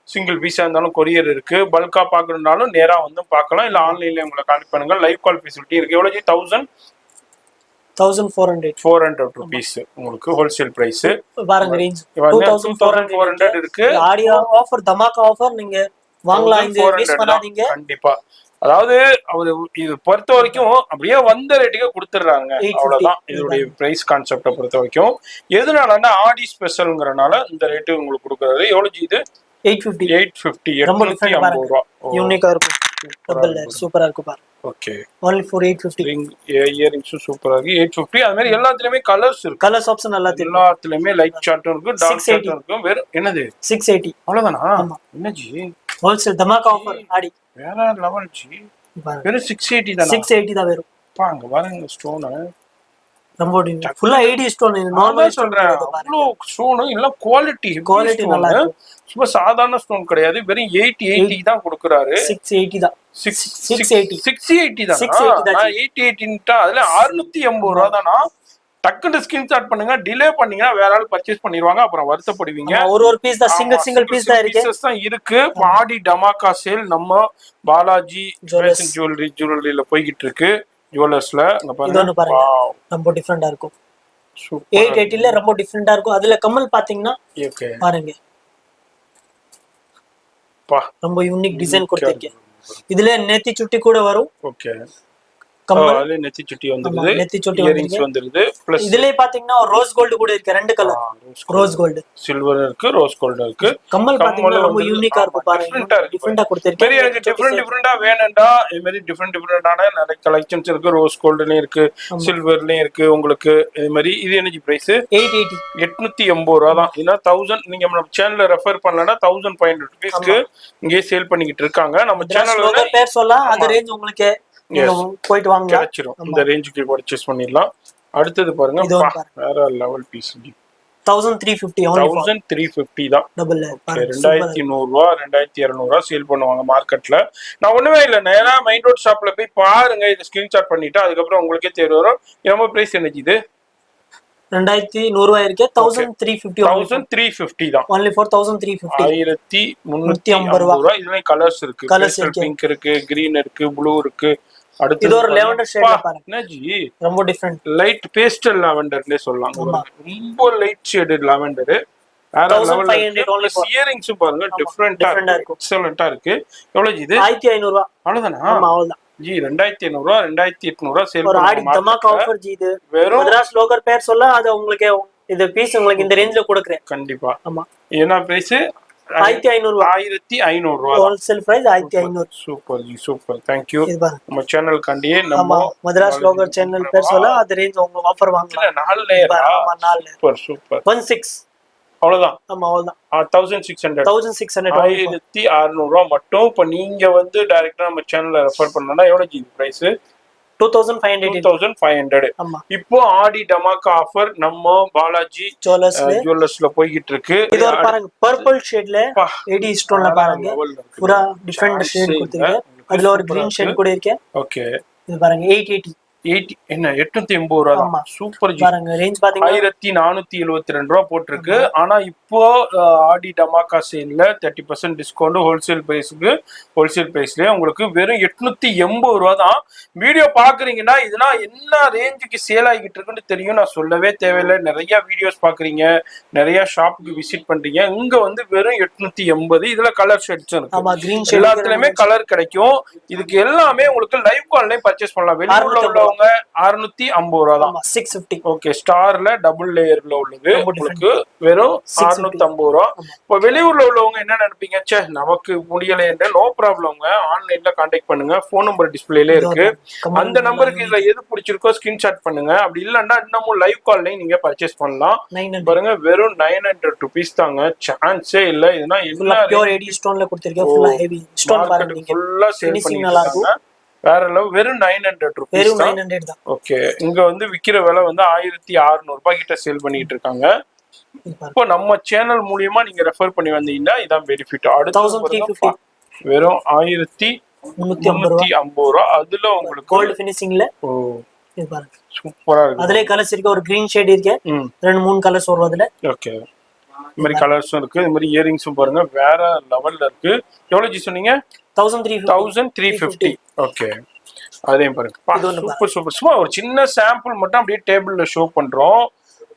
சிங்கிள் பீஸா இருந்தாலும் கொரியர் இருக்கு. பல்கா பாக்கணும்னாலும் நேரா வந்து பார்க்கலாம், இல்ல ஆன்லைன்ல உங்களை கான்டாக்ட் பண்ணுங்க. லைவ் கால் ஃபெசிலிட்டி இருக்கு. எவ்வளவு ஜி? 1400 ரூபீஸ் உங்களுக்கு ஹோல்சேல் பிரைஸ் பாருங்க. ரேஞ்ச் 2400 இருக்கு. ஆடியோ ஆஃபர், தமாகா ஆஃபர் நீங்க வாங்கலாம். இந்த மிஸ் பண்ணாதீங்க கண்டிப்பா. அதாவது அவரு இது பொறுத்த வரைக்கும் அப்படியே வந்த ரேட்டுக்கு கொடுத்துடுறாங்க. அவ்வளவுதான் இதோடைய பிரைஸ் கான்செப்டை பொறுத்த வரைக்கும். எதனாலன்னா ஆடி ஸ்பெஷல்ங்கிறனால இந்த ரேட்டு உங்களுக்கு கொடுக்குறாரு. எவ்வளவு இது? 850 850 ரூபா. யூனிக்கா இருக்கும். டபுள் லேயர் சூப்பரா இருக்கு பாரு. Okay only for 850. Ring earrings சூப்பரா இருக்கு 850. அது மாதிரி எல்லாத்துலயுமே கலர்ஸ் இருக்கு. கலர்ஸ் ஆப்ஷன் நல்லா தெரியும். எல்லாத்துலயுமே லைட் சார்ட்டும் இருக்கு, டார்க் 680. சார்ட்டும் இருக்கு. வேற என்னது 680 அவ்வளவுதானா? ஆமா. என்னஜி ஹோல்சேல் தமாகா ஆஃபர் ஆடி வேற லெவல் ஜி. பாருங்க வெறும் 680 தானா? 680 தான் வரும். அங்க பாருங்க ஸ்டோன் ரொம்ப ஃபுல்லா 80 ஸ்டோன். நார்மல் சொல்றேன் அவ்வளோ ஸ்டோன் எல்லாம் குவாலிட்டி நல்லா இருக்கு. சும்மா சாதாரண ஸ்டோன் கிடையாது. வெறும் 880 தான் கொடுக்குறாரு. 680 தான் 680 680 தான் 880 அதுல 680 ரூபா தானா? டக்குன்னு ஸ்கிரீன்ஷாட் பண்ணுங்க. டிலே பண்ணீங்கன்னா வேற ஆள் பர்ச்சேஸ் பண்ணிடுவாங்க, அப்புறம் வருத்தப்படுவீங்க. ஒரு பீஸ் தான் சிங்கிள் பீஸ் தான் இருக்கு. பீசஸ் தான் இருக்கு. ஆடி டமாக்கா சேல் நம்ம பாலாஜி ஜுவல்லரியில போய்கிட்டு இருக்கு. ஜுவல்லர்ஸ்ல அங்க பாருங்க ரொம்ப டிஃபரெண்டா இருக்கும். 880 ல ரொம்ப டிஃபரெண்டா இருக்கும். அதுல கமல் பாத்தீங்கன்னா பாருங்க ரொம்ப யூனிக் டிசைன் கொடுத்திருக்கேன். இதுல நெத்தி சுட்டி கூட வரும். ஓகே அதுல நெத்தி சுட்டி வந்துருது, நெத்தி சுட்டி இயரிங்ஸ் வந்துருது. பிளஸ் இதுலயே பாத்தீங்கன்னா ரோஸ் கோல்ட் கூட இருக்கு. ரெண்டு கலர் ரோஸ் கோல்ட் சில்வர் இருக்கு, ரோஸ் கோல்ட் இருக்கு. கம்மல் பாத்தீங்கன்னா ரொம்ப யூனிக்கா இருக்கு பாருங்க. டிஃபரெண்டா கொடுத்திருக்கேன். எனக்கு டிஃபரெண்டா வேணும்டா இது மாதிரி டிஃபரெண்டான நிறைய கலெக்ஷன்ஸ் இருக்கு. ரோஸ் கோல்ட்லயும் இருக்கு, சில்வர்லயும் இருக்கு. உங்களுக்கு இது மாதிரி இது என்ன பிரைஸ்? 880 ரூபா தான். ஏன்னா 1000 நீங்க நம்ம சேனல்ல ரெஃபர் பண்ணலன்னா 1500 ரூபீஸ்க்கு இங்கே சேல் பண்ணிக்கிட்டு இருக்காங்க. நம்ம சேனல்ல பேர் சொல்லலாம். அந்த ரேஞ்ச் உங்களுக்கு போயிட்டு வாங்க கிடைச்சிரும். இந்த ரேஞ்சுக்கு பர்ச்சேஸ் பண்ணிடலாம். அடுத்தது பாருங்க வேற லெவல் பீஸ் 1350 தான். 2100 ரூபா 2200 ரூபா சேல் பண்ணுவாங்க மார்க்கெட்ல. நான் ஒண்ணுமே இல்ல, நேரா மெயின் ரோட் ஷாப்ல போய் பாருங்க. இதை ஸ்கிரீன்ஷாட் பண்ணிட்டு அதுக்கப்புறம் உங்களுக்கே தெரிய வரும். நம்ம பிரைஸ் என்ன இது 2100 ரூபாய் இருக்கு. 1350 தான். only for 1350 1350 ரூபாய். இதுல கலர்ஸ் இருக்கு. பிங்க் இருக்கு, கிரீன் இருக்கு, ப்ளூ இருக்கு. அடுத்து இது ஒரு லாவெண்டர் ஷேட்ல பாருங்க. என்னஜி ரொம்ப டிஃபரண்ட் லைட் பேஸ்டல் லாவெண்டர்னே சொல்லலாம். ரொம்ப light shaded lavender. 1500 only for earrings பாருங்க டிஃபரண்டா இருக்கு. எக்ஸலென்ட்டா இருக்கு. எவ்வளவு இது 1500 ரூபாய் அவ்வளவுதானா? ஆமா அவ்வளவுதான் ஜி. 2500 ரூபாய் 2800 ரூபாய் சேல் ஒரு ஆடி தமாகா ஆஃபர் ஜி. இது வெறும் மദ്രാസ് லோகர் பேர் சொல்ல அது உங்களுக்கு இந்த பீஸ் உங்களுக்கு இந்த ரேஞ்சில கொடுக்கிறேன். கண்டிப்பா. ஆமா என்ன பிரைஸ்? 1500 ரூபாய். 1500 ரூபாய் wholesale price 1500. Super ji super. Thank you. நம்ம சேனல் கண்டியே நம்ம மദ്രാസ് லோகர் சேனல் பேர் சொல்ல அது ரேஞ்ச் உங்களுக்கு ஆஃபர் வாங்கலாம். 4 லேயர். ஆமா 4 லேயர். Super super. 16 அவ்வளவுதான். ஆமா அவ்வளவுதான். 1600 1600 ரூபாய் மட்டும். இப்ப நீங்க வந்து டைரக்டா நம்ம சேனல்ல ரெஃபர் பண்ணனும்னா எவ்வளவு ஜி பிரைஸ்? 2500. இப்போ ஆடி டமாக்கா ஆஃபர் நம்ம பாலாஜி ஜுவல்லர்ஸ்ல போய்கிட்டு இருக்கு. இது ஒரு பாருங்க பர்பிள் ஷேட்ல 80 ஸ்டோன்ல பாருங்க பூரா டிஃபரண்ட் ஷேட் கொடுத்திருக்கேன். அதுல ஒரு கிரீன் ஷேட் கூட இருக்கு. ஓகே இது பாருங்க 880 என்ன 880 ரூபா தான். Super G. பாருங்க ரேஞ்ச் பாத்தீங்கன்னா 1472 ரூபா போட்டிருக்கு. ஆனா இப்போ ஆடி டமாக்கா சேல்ல 30% டிஸ்கவுண்ட் ஹோல்சேல் பிரைஸ்லயே உங்களுக்கு வெறும் 880 ரூபா தான். வீடியோ பாக்குறீங்கன்னா இதெல்லாம் என்ன ரேஞ்சுக்கு சேல் ஆகிட்டு இருக்குன்னு தெரியும். நான் சொல்லவே தேவையில்லை. நிறைய வீடியோஸ் பாக்குறீங்க, நிறைய ஷாப்புக்கு விசிட் பண்றீங்க. இங்க வந்து வெறும் 880. இதுல கலர் ஷேட்ஸ் இருக்கு. எல்லாத்துலயுமே கலர் கிடைக்கும். இதுக்கு எல்லாமே உங்களுக்கு லைவ் கால்லையும் பர்ச்சேஸ் பண்ணலாம். வெளியூர்ல உள்ளவங்க 650 ரூபா தான். 650. ஓகே ஸ்டார்ல டபுள் லேயர்ல உள்ளது உங்களுக்கு வெறும் 650 ரூபா. இப்போ வெளியூர்ல உள்ளவங்க என்ன நினைப்பீங்க, சே நமக்கு முடியல என்று நோ ப்ராப்ளம்ங்க. ஆன்லைன்ல கான்டாக்ட் பண்ணுங்க. போன் நம்பர் டிஸ்பிளேல இருக்கு. அந்த நம்பருக்கு இதுல எது பிடிச்சிருக்கோ ஸ்கிரீன்ஷாட் பண்ணுங்க. அப்படி இல்லன்னா இன்னமும் லைவ் கால்லையும் நீங்க பர்ச்சேஸ் பண்ணலாம். பாருங்க வெறும் 900 ரூபீஸ் தாங்க. சான்ஸே இல்ல. இதுனா என்ன பியூர் 80 ஸ்டோன்ல கொடுத்திருக்கேன். ஃபுல்லா ஹெவி ஸ்டோன் பாருங்க. நீங்க ஃபுல்லா சேல் பண்ணிருக்காங்க. வேற லெவல் வெறும் 900 ரூபீஸ். வெறும் 900 தான். ஓகே இங்க வந்து விக்கிற விலை வந்து 1600 ரூபாய் கிட்ட சேல் பண்ணிட்டு இருக்காங்க. இப்போ நம்ம சேனல் மூலமா நீங்க ரெஃபர் பண்ணி வந்தீங்கன்னா இதான் பெனிஃபிட். அடுத்து 1350 வெறும் 1350 ரூபா. அதுல உங்களுக்கு கோல்ட் ஃபினிஷிங்ல இது பாருங்க சூப்பரா இருக்கு. அதுல கலர்ஸ் இருக்கு. ஒரு கிரீன் ஷேட் இருக்கு. 2-3 கலர்ஸ் வரும் அதுல. ஓகே இந்த மாதிரி கலர்ஸும் இருக்கு. இந்த மாதிரி இயரிங்ஸும் பாருங்க வேற லெவல்ல இருக்கு. எவ்வளவு ஜி சொன்னீங்க? 1350. ஓகே அதையும் பாருங்க. Super super. சும்மா ஒரு சின்ன சாம்பிள் மட்டும் அப்படியே டேபிள்ல ஷோ பண்றோம்.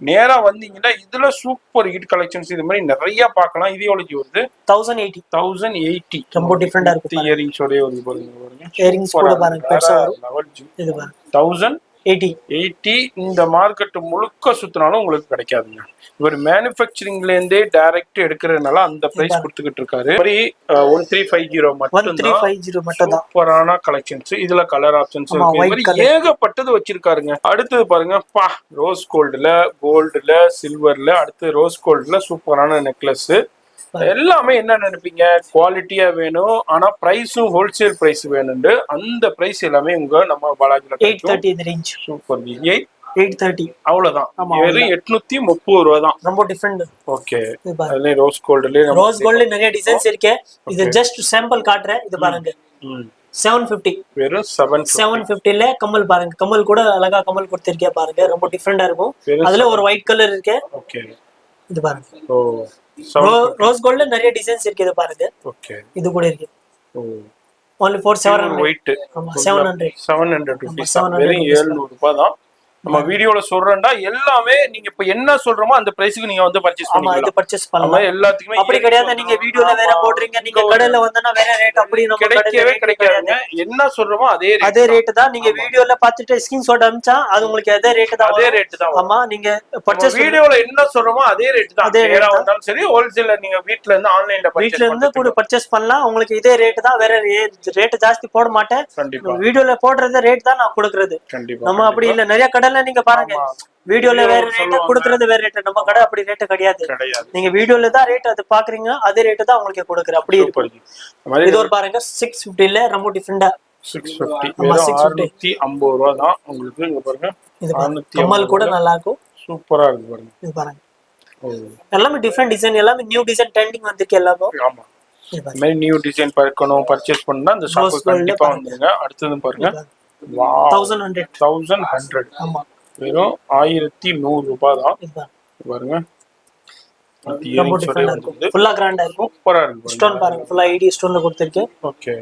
நேரா வந்தீங்கன்னா இதுல சூப்பர் ஹிட் கலெக்ஷன்ஸ் இது மாதிரி நிறைய பார்க்கலாம். இது எவ்வளவு வருது? 1080. ரொம்ப டிஃபரெண்டா இருக்கு. இயரிங்ஸ் ஓட வருது பாருங்க. இயரிங்ஸ் கூட பாருங்க பெருசா வரும். இது பாருங்க 1080 80. 80. இந்த மார்க்கெட் முழுக்க சுத்தினாலும் உங்களுக்கு கிடைக்காதுங்க. இவர் மேனுஃபேக்சரிங்ல இருந்தே டைரக்ட் எடுக்கிறதுனால அந்த பிரைஸ் கொடுத்துக்கிட்டு இருக்காரு. மாதிரி 1350 மட்டும் 1350 மட்டும் தான். சூப்பரான கலெக்ஷன்ஸ். இதுல கலர் ஆப்ஷன்ஸ் இருக்கு. ஏகப்பட்டது வச்சிருக்காருங்க. அடுத்தது பாருங்க, ரோஸ் கோல்டுல சில்வர்ல, அடுத்து ரோஸ் கோல்டுல சூப்பரான நெக்லஸ். எல்லாமே என்ன நினைப்பீங்க, குவாலிட்டியா வேணும், ஆனா பிரைஸும் ஹோல்சேல் பிரைஸ் வேணும்னு அந்த பிரைஸ் எல்லாமே உங்க நம்ம பாலாஜில 830 இந்த ரேஞ்ச். சூப்பர். 830 அவ்வளவுதான். வெறும் 830 ரூபா தான். ரொம்ப டிஃபரெண்ட். ஓகே. அதுல ரோஸ் கோல்ட்ல நிறைய டிசைன்ஸ் இருக்கு. இது ஜஸ்ட் சாம்பிள் காட்றேன். இது பாருங்க 750. வெறும் 750 ல கமல் பாருங்க. கமல் கூட அழகா கமல் கொடுத்திருக்கேன் பாருங்க. ரொம்ப டிஃபரெண்டா இருக்கும். அதுல ஒரு ஒயிட் கலர் இருக்கு. ஓகே. இது பாருங்க. ஓ, ரோஸ் கோல்ட்ல நிறைய டிசைன்ஸ் இருக்கு. இது பாருங்க. ஓகே. இது கூட இருக்கு. ஓ, only for 700. ஒயிட். ஆமா 700. 750. வெறும் 700 ரூபாய் தான். நம்ம வீடியோல சொல்றேன்டா எல்லாமே நீங்க இப்ப என்ன சொல்றோமோ அந்த பிரைஸ்க்கு நீங்க வந்து பர்ச்சேஸ் பண்ணிக்கலாம். இது பர்ச்சேஸ் பண்ணலாம். எல்லாத்துக்குமே அப்படி கிடையாது. நீங்க வீடியோல வேற போடுறீங்க, நீங்க கடையில வந்தனா வேற ரேட். அப்படி நம்ம கிடைக்காதுங்க. என்ன சொல்றோமோ அதே ரேட் தான். நீங்க வீடியோல பார்த்துட்டு ஸ்கிரீன்ஷாட் அனுப்பிச்சா அது உங்களுக்கு அதே ரேட் தான். ஆமா, நீங்க பர்ச்சேஸ் வீடியோல என்ன சொல்றோமோ அதே ரேட் தான். வேற வந்தாலும் சரி, ஹோல்சேல்ல நீங்க வீட்ல இருந்து ஆன்லைன்ல கூட பர்ச்சேஸ் பண்ணலாம். உங்களுக்கு இதே ரேட் தான். வேற ரேட் ஜாஸ்தி போட மாட்டேன். வீடியோல போடுறது ரேட் தான் நான் கொடுக்கிறது. நம்ம அப்படி இல்ல. நிறைய கடையில நீங்க பாருங்க, வீடியோல வேற ரேட் கொடுக்கறது வேற ரேட். நம்ம கடை அப்படி ரேட் கிடையாது. நீங்க வீடியோல தான் ரேட் அது பாக்குறீங்க, அதே ரேட் தான் உங்களுக்கு கொடுக்குற. அப்படி இருக்கு. இது ஒரு பாருங்க 650 ல ரொம்ப டிஃபரெண்டா. 650 650 ரூபா தான் உங்களுக்கு. இங்க பாருங்க, கம்மல் கூட நல்லா இருக்கும். சூப்பரா இருக்கு பாருங்க. இது பாருங்க, எல்லாமே டிஃபரெண்ட் டிசைன், எல்லாமே நியூ டிசைன் ட்ரெண்டிங் வந்திருக்கு எல்லாமே. ஆமா, இந்த மாதிரி நியூ டிசைன் பார்க்கணும், பர்ச்சேஸ் பண்ணா இந்த ஷாப்புக்கு கண்டிப்பா வந்துருங்க. அடுத்தது பாருங்க, 1100. ஆமா, வெறும் 1100 ரூபாய் தான். பாருங்க, ரொம்ப டிஃபரெண்டா இருக்கும். ஃபுல்லா கிராண்டா இருக்கும். சூப்பரா இருக்கு. ஸ்டோன் பாருங்க, ஃபுல்லா ஐடி ஸ்டோன்ல கொடுத்திருக்கேன். ஓகே.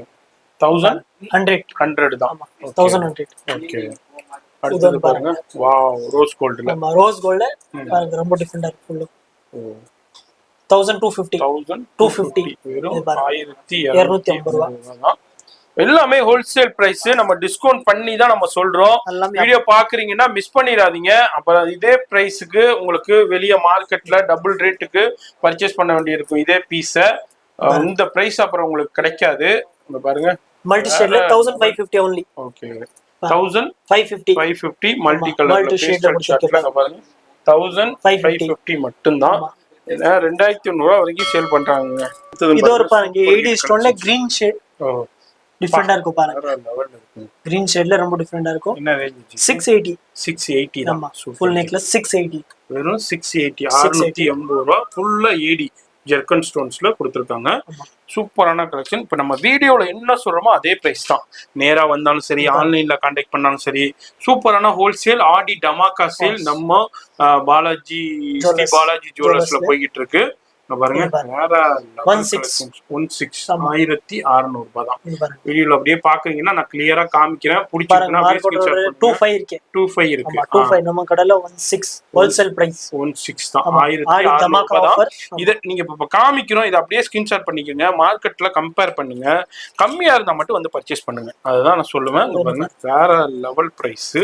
1100 தான். 1100. ஓகே. அடுத்து பாருங்க, வாவ், ரோஸ் கோல்ட்ல. ஆமா, ரோஸ் கோல்ட்ல பாருங்க, ரொம்ப டிஃபரெண்டா இருக்கு. ஃபுல்லா 1250. வெறும் 1250 ரூபாய். எல்லாமே ஹோல்சேல் பிரைஸ். நம்ம டிஸ்கவுண்ட் பண்ணி தான் நம்ம சொல்றோம். வீடியோ பாக்குறீங்கன்னா மிஸ் பண்ணிடாதீங்க. அப்புறம் இதே பிரைஸுக்கு உங்களுக்கு வெளிய மார்க்கெட்ல டபுள் ரேட்டுக்கு பர்ச்சேஸ் பண்ண வேண்டியிருக்கும் இதே பீஸ. இந்த பிரைஸ் அப்புறம் உங்களுக்கு கிடைக்காது. இங்க பாருங்க, மல்டி ஷேட்ல 1550 only. ஓகே, 1550 மல்டி கலர்ல ஷேட்ல பாருங்க, 1550 மட்டும் தான். 2500 ரூபாய் வரைக்கும் சேல் பண்றாங்க. இது ஒரு பாருங்க, ஐடி ஸ்டோன்ல கிரீன் ஷேட். டிஃபரெண்டா இருக்கும் பாருங்க. கிரீன் ஷேட்ல ரொம்ப டிஃபரெண்டா இருக்கும். என்ன ரேஞ்ச்? 680 தான். Full necklace 680. வெறும் 680 680 ரூபாய். ஃபுல்லா ஏடி ஜெர்கன் ஸ்டோன்ஸ்ல கொடுத்துருக்காங்க. சூப்பரான கலெக்ஷன். இப்போ நம்ம வீடியோல என்ன சொல்றோமோ அதே பிரைஸ் தான். நேரா வந்தாலும் சரி, ஆன்லைன்ல கான்டாக்ட் பண்ணாலும் சரி, சூப்பரான ஹோல்சேல் ஆடி டமாக்கா சேல் நம்ம பாலாஜி ஜுவல்லர்ஸ்ல போய்கிட்டு இருக்கு. பாருங்க, 1600 ரூபாய் தான். வீடியோல அப்படியே பாக்குறீங்கன்னா நான் கிளியரா காமிக்கிறேன். பிடிச்சிருக்குன்னா 25 இருக்கு. 25 நம்ம கடையில 16 ஹோல்சேல் பிரைஸ் 16 தான். 1600 ரூபாய் தான். இத நீங்க இப்ப காமிக்கிறோம், இத அப்படியே ஸ்கிரீன்ஷாட் பண்ணிக்கங்க. மார்க்கெட்ல கம்பேர் பண்ணுங்க. கம்மியா இருந்தா மட்டும் வந்து பர்ச்சேஸ் பண்ணுங்க. அதுதான் நான் சொல்லுவேன். பாருங்க, வேற லெவல் பிரைஸ்,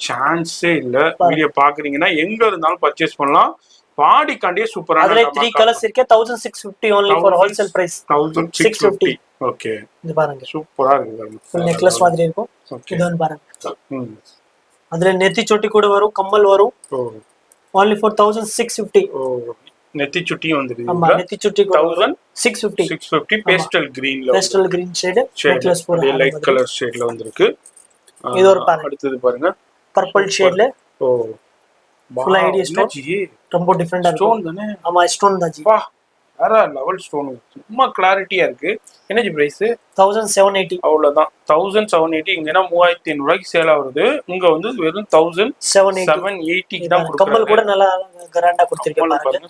சான்ஸே இல்ல. வீடியோ பாக்குறீங்கன்னா எங்க இருந்தாலும் பர்ச்சேஸ் பண்ணலாம். பாடிக்காண்டியே சூப்பரான. அதுல 3 கலர்ஸ் இருக்கு. 1650 only for wholesale price. 1650. Okay, இது பாருங்க, சூப்பரா இருக்கு. ஃபுல் நெக்லஸ் மாதிரி இருக்கும். இது வந்து பாருங்க, அதுல நெத்தி சொட்டி கூட வரும், கம்மல் வரும். only for 1650. நெத்தி சுட்டியும் வந்துருக்கு. ஆமா, நெத்தி சுட்டி 1650 பேஸ்டல் கிரீன்ல, பேஸ்டல் கிரீன் ஷேட் நெக்லஸ் போல லைட் கலர் ஷேட்ல வந்திருக்கு. இது ஒரு பாருங்க. அடுத்து பாருங்க, பர்பிள் ஷேட்ல ஃபுல் ஐடி ஸ்டோன். ரொம்ப டிஃபரெண்டா இருக்கு. ஸ்டோன் தானே? ஆமா, ஸ்டோன் தான் ஜி. வா, வேற லெவல் ஸ்டோன். சும்மா கிளாரிட்டியா இருக்கு. என்னஜி பிரைஸ்? 1780. அவ்வளவுதான். 1780. இங்கன்னா 3500 ரூபாய்க்கு சேல் ஆகுது. இங்க வந்து வெறும் 1780 தான் கொடுக்குறாங்க. கம்மல் கூட நல்லா கிராண்டா கொடுத்திருக்கேன் பாருங்க.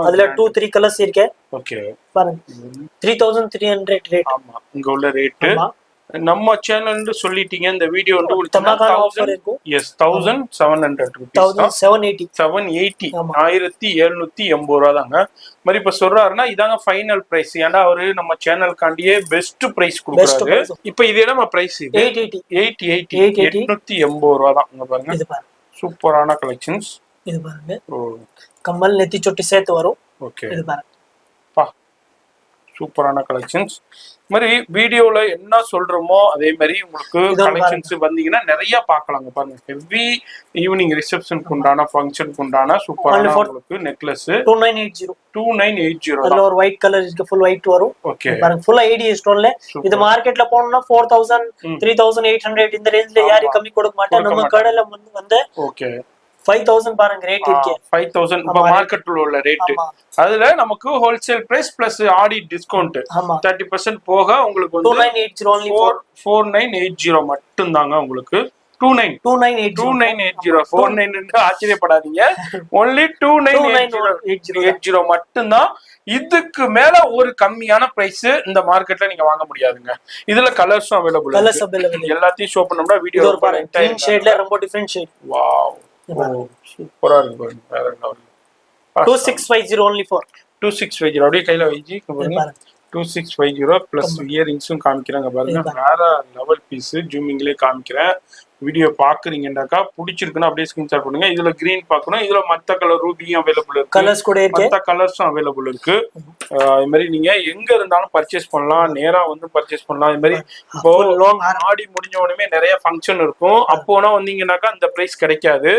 அதுல 2-3 கலர்ஸ் இருக்கு. ஓகே, பாருங்க, 3300 ரேட். ஆமா, இங்க உள்ள ரேட். நம்ம சேனல் சொல்லிட்டீங்க இந்த வீடியோ வந்து தமாக்கான ஆஃபர் இருக்கும். எஸ் 1700 rupees தான். 1780 780 1780 தாங்க. மாதிரி இப்ப சொல்றாருன்னா இதாங்க ஃபைனல் பிரைஸ். ஏன்னா அவரு நம்ம சேனலுக்காண்டியே பெஸ்ட் பிரைஸ் கொடுக்குறாரு. இப்ப இது என்ன பிரைஸ்? 880 880 தான். இங்க பாருங்க, இது பாருங்க சூப்பரான கலெக்ஷன்ஸ். இது பாருங்க, கம்மல் நெத்தி சொட்டி சேர்த்து வரும். ஓகே, இது பாருங்க சூப்பரான கலெக்ஷன்ஸ். மாதிரி வீடியோல என்ன சொல்றோமோ அதே மாதிரி உங்களுக்கு கலெக்ஷன்ஸ் வந்தீங்கன்னா நிறைய பார்க்கலாங்க. பாருங்க, ஹெவி ஈவினிங் ரிசப்ஷனுக்கு உண்டான ஃபங்க்ஷனுக்கு உண்டான சூப்பரான உங்களுக்கு நெக்லஸ் 2980 அதுல ஒரு ஒயிட் கலர் இருக்கு, ஃபுல் ஒயிட் வரும். ஓகே, பாருங்க ஃபுல் ஐடி ஸ்டோன்ல. இது மார்க்கெட்ல போனோம்னா 4000 3800 இந்த ரேஞ்ச்ல யாரும் கம்மி கொடுக்க மாட்டா. நம்ம கடையில வந்து ஓகே 5000 பாருங்க ரேட் இருக்கு. 5000 இப்ப மார்க்கெட்ல உள்ள ரேட். அதுல நமக்கு ஹோல்சேல் பிரைஸ் பிளஸ் ஆடி டிஸ்கவுண்ட் 30% போக உங்களுக்கு வந்து 2980 only 4980 மட்டும் தாங்க. உங்களுக்கு 2980 49 ஆச்சரியப்படாதீங்க. ஒன்லி 2980 மட்டும் தான். இதுக்கு மேல ஒரு கம்மியான பிரைஸ் இந்த மார்க்கெட்ல நீங்க வாங்க முடியாதுங்க. இதுல கலர்ஸும் அவைலபிள். எல்லாத்தையும் ஷோ பண்ணோம்னா வீடியோ ஷேட்ல ரொம்ப டிஃபரண்ட் ஷேட். வாவ், சூப்பரா இருக்கு பாருங்க. வேற லெவல். 2650 only for 2650 அப்படியே கையில வைஜி பாருங்க. 2650 பிளஸ் இயரிங்ஸும் காமிக்கிறாங்க பாருங்க. வேற லெவல் பீஸ். ஜூமிங்லயே காமிக்கிறேன். வீடியோ பாக்குறீங்கன்னாக்கா பிடிச்சிருக்குன்னா அப்படியே ஸ்கிரீன்ஷாட் பண்ணுங்க. இதுல கிரீன் பாக்கணும். இதுல மத்த கலர் ரூபியும் அவைலபிள் இருக்கு, கலர்ஸ் கூட இருக்கு, மத்த கலர்ஸும் அவைலபிள் இருக்கு. இது மாதிரி நீங்க எங்க இருந்தாலும் பர்ச்சேஸ் பண்ணலாம், நேரா வந்து பர்ச்சேஸ் பண்ணலாம். இது மாதிரி இப்போ ஆடி முடிஞ்ச உடனே நிறைய ஃபங்க்ஷன் இருக்கும். அப்போனா வந்தீங்கன்னாக்கா இந்த பிரைஸ் கிடைக்காது.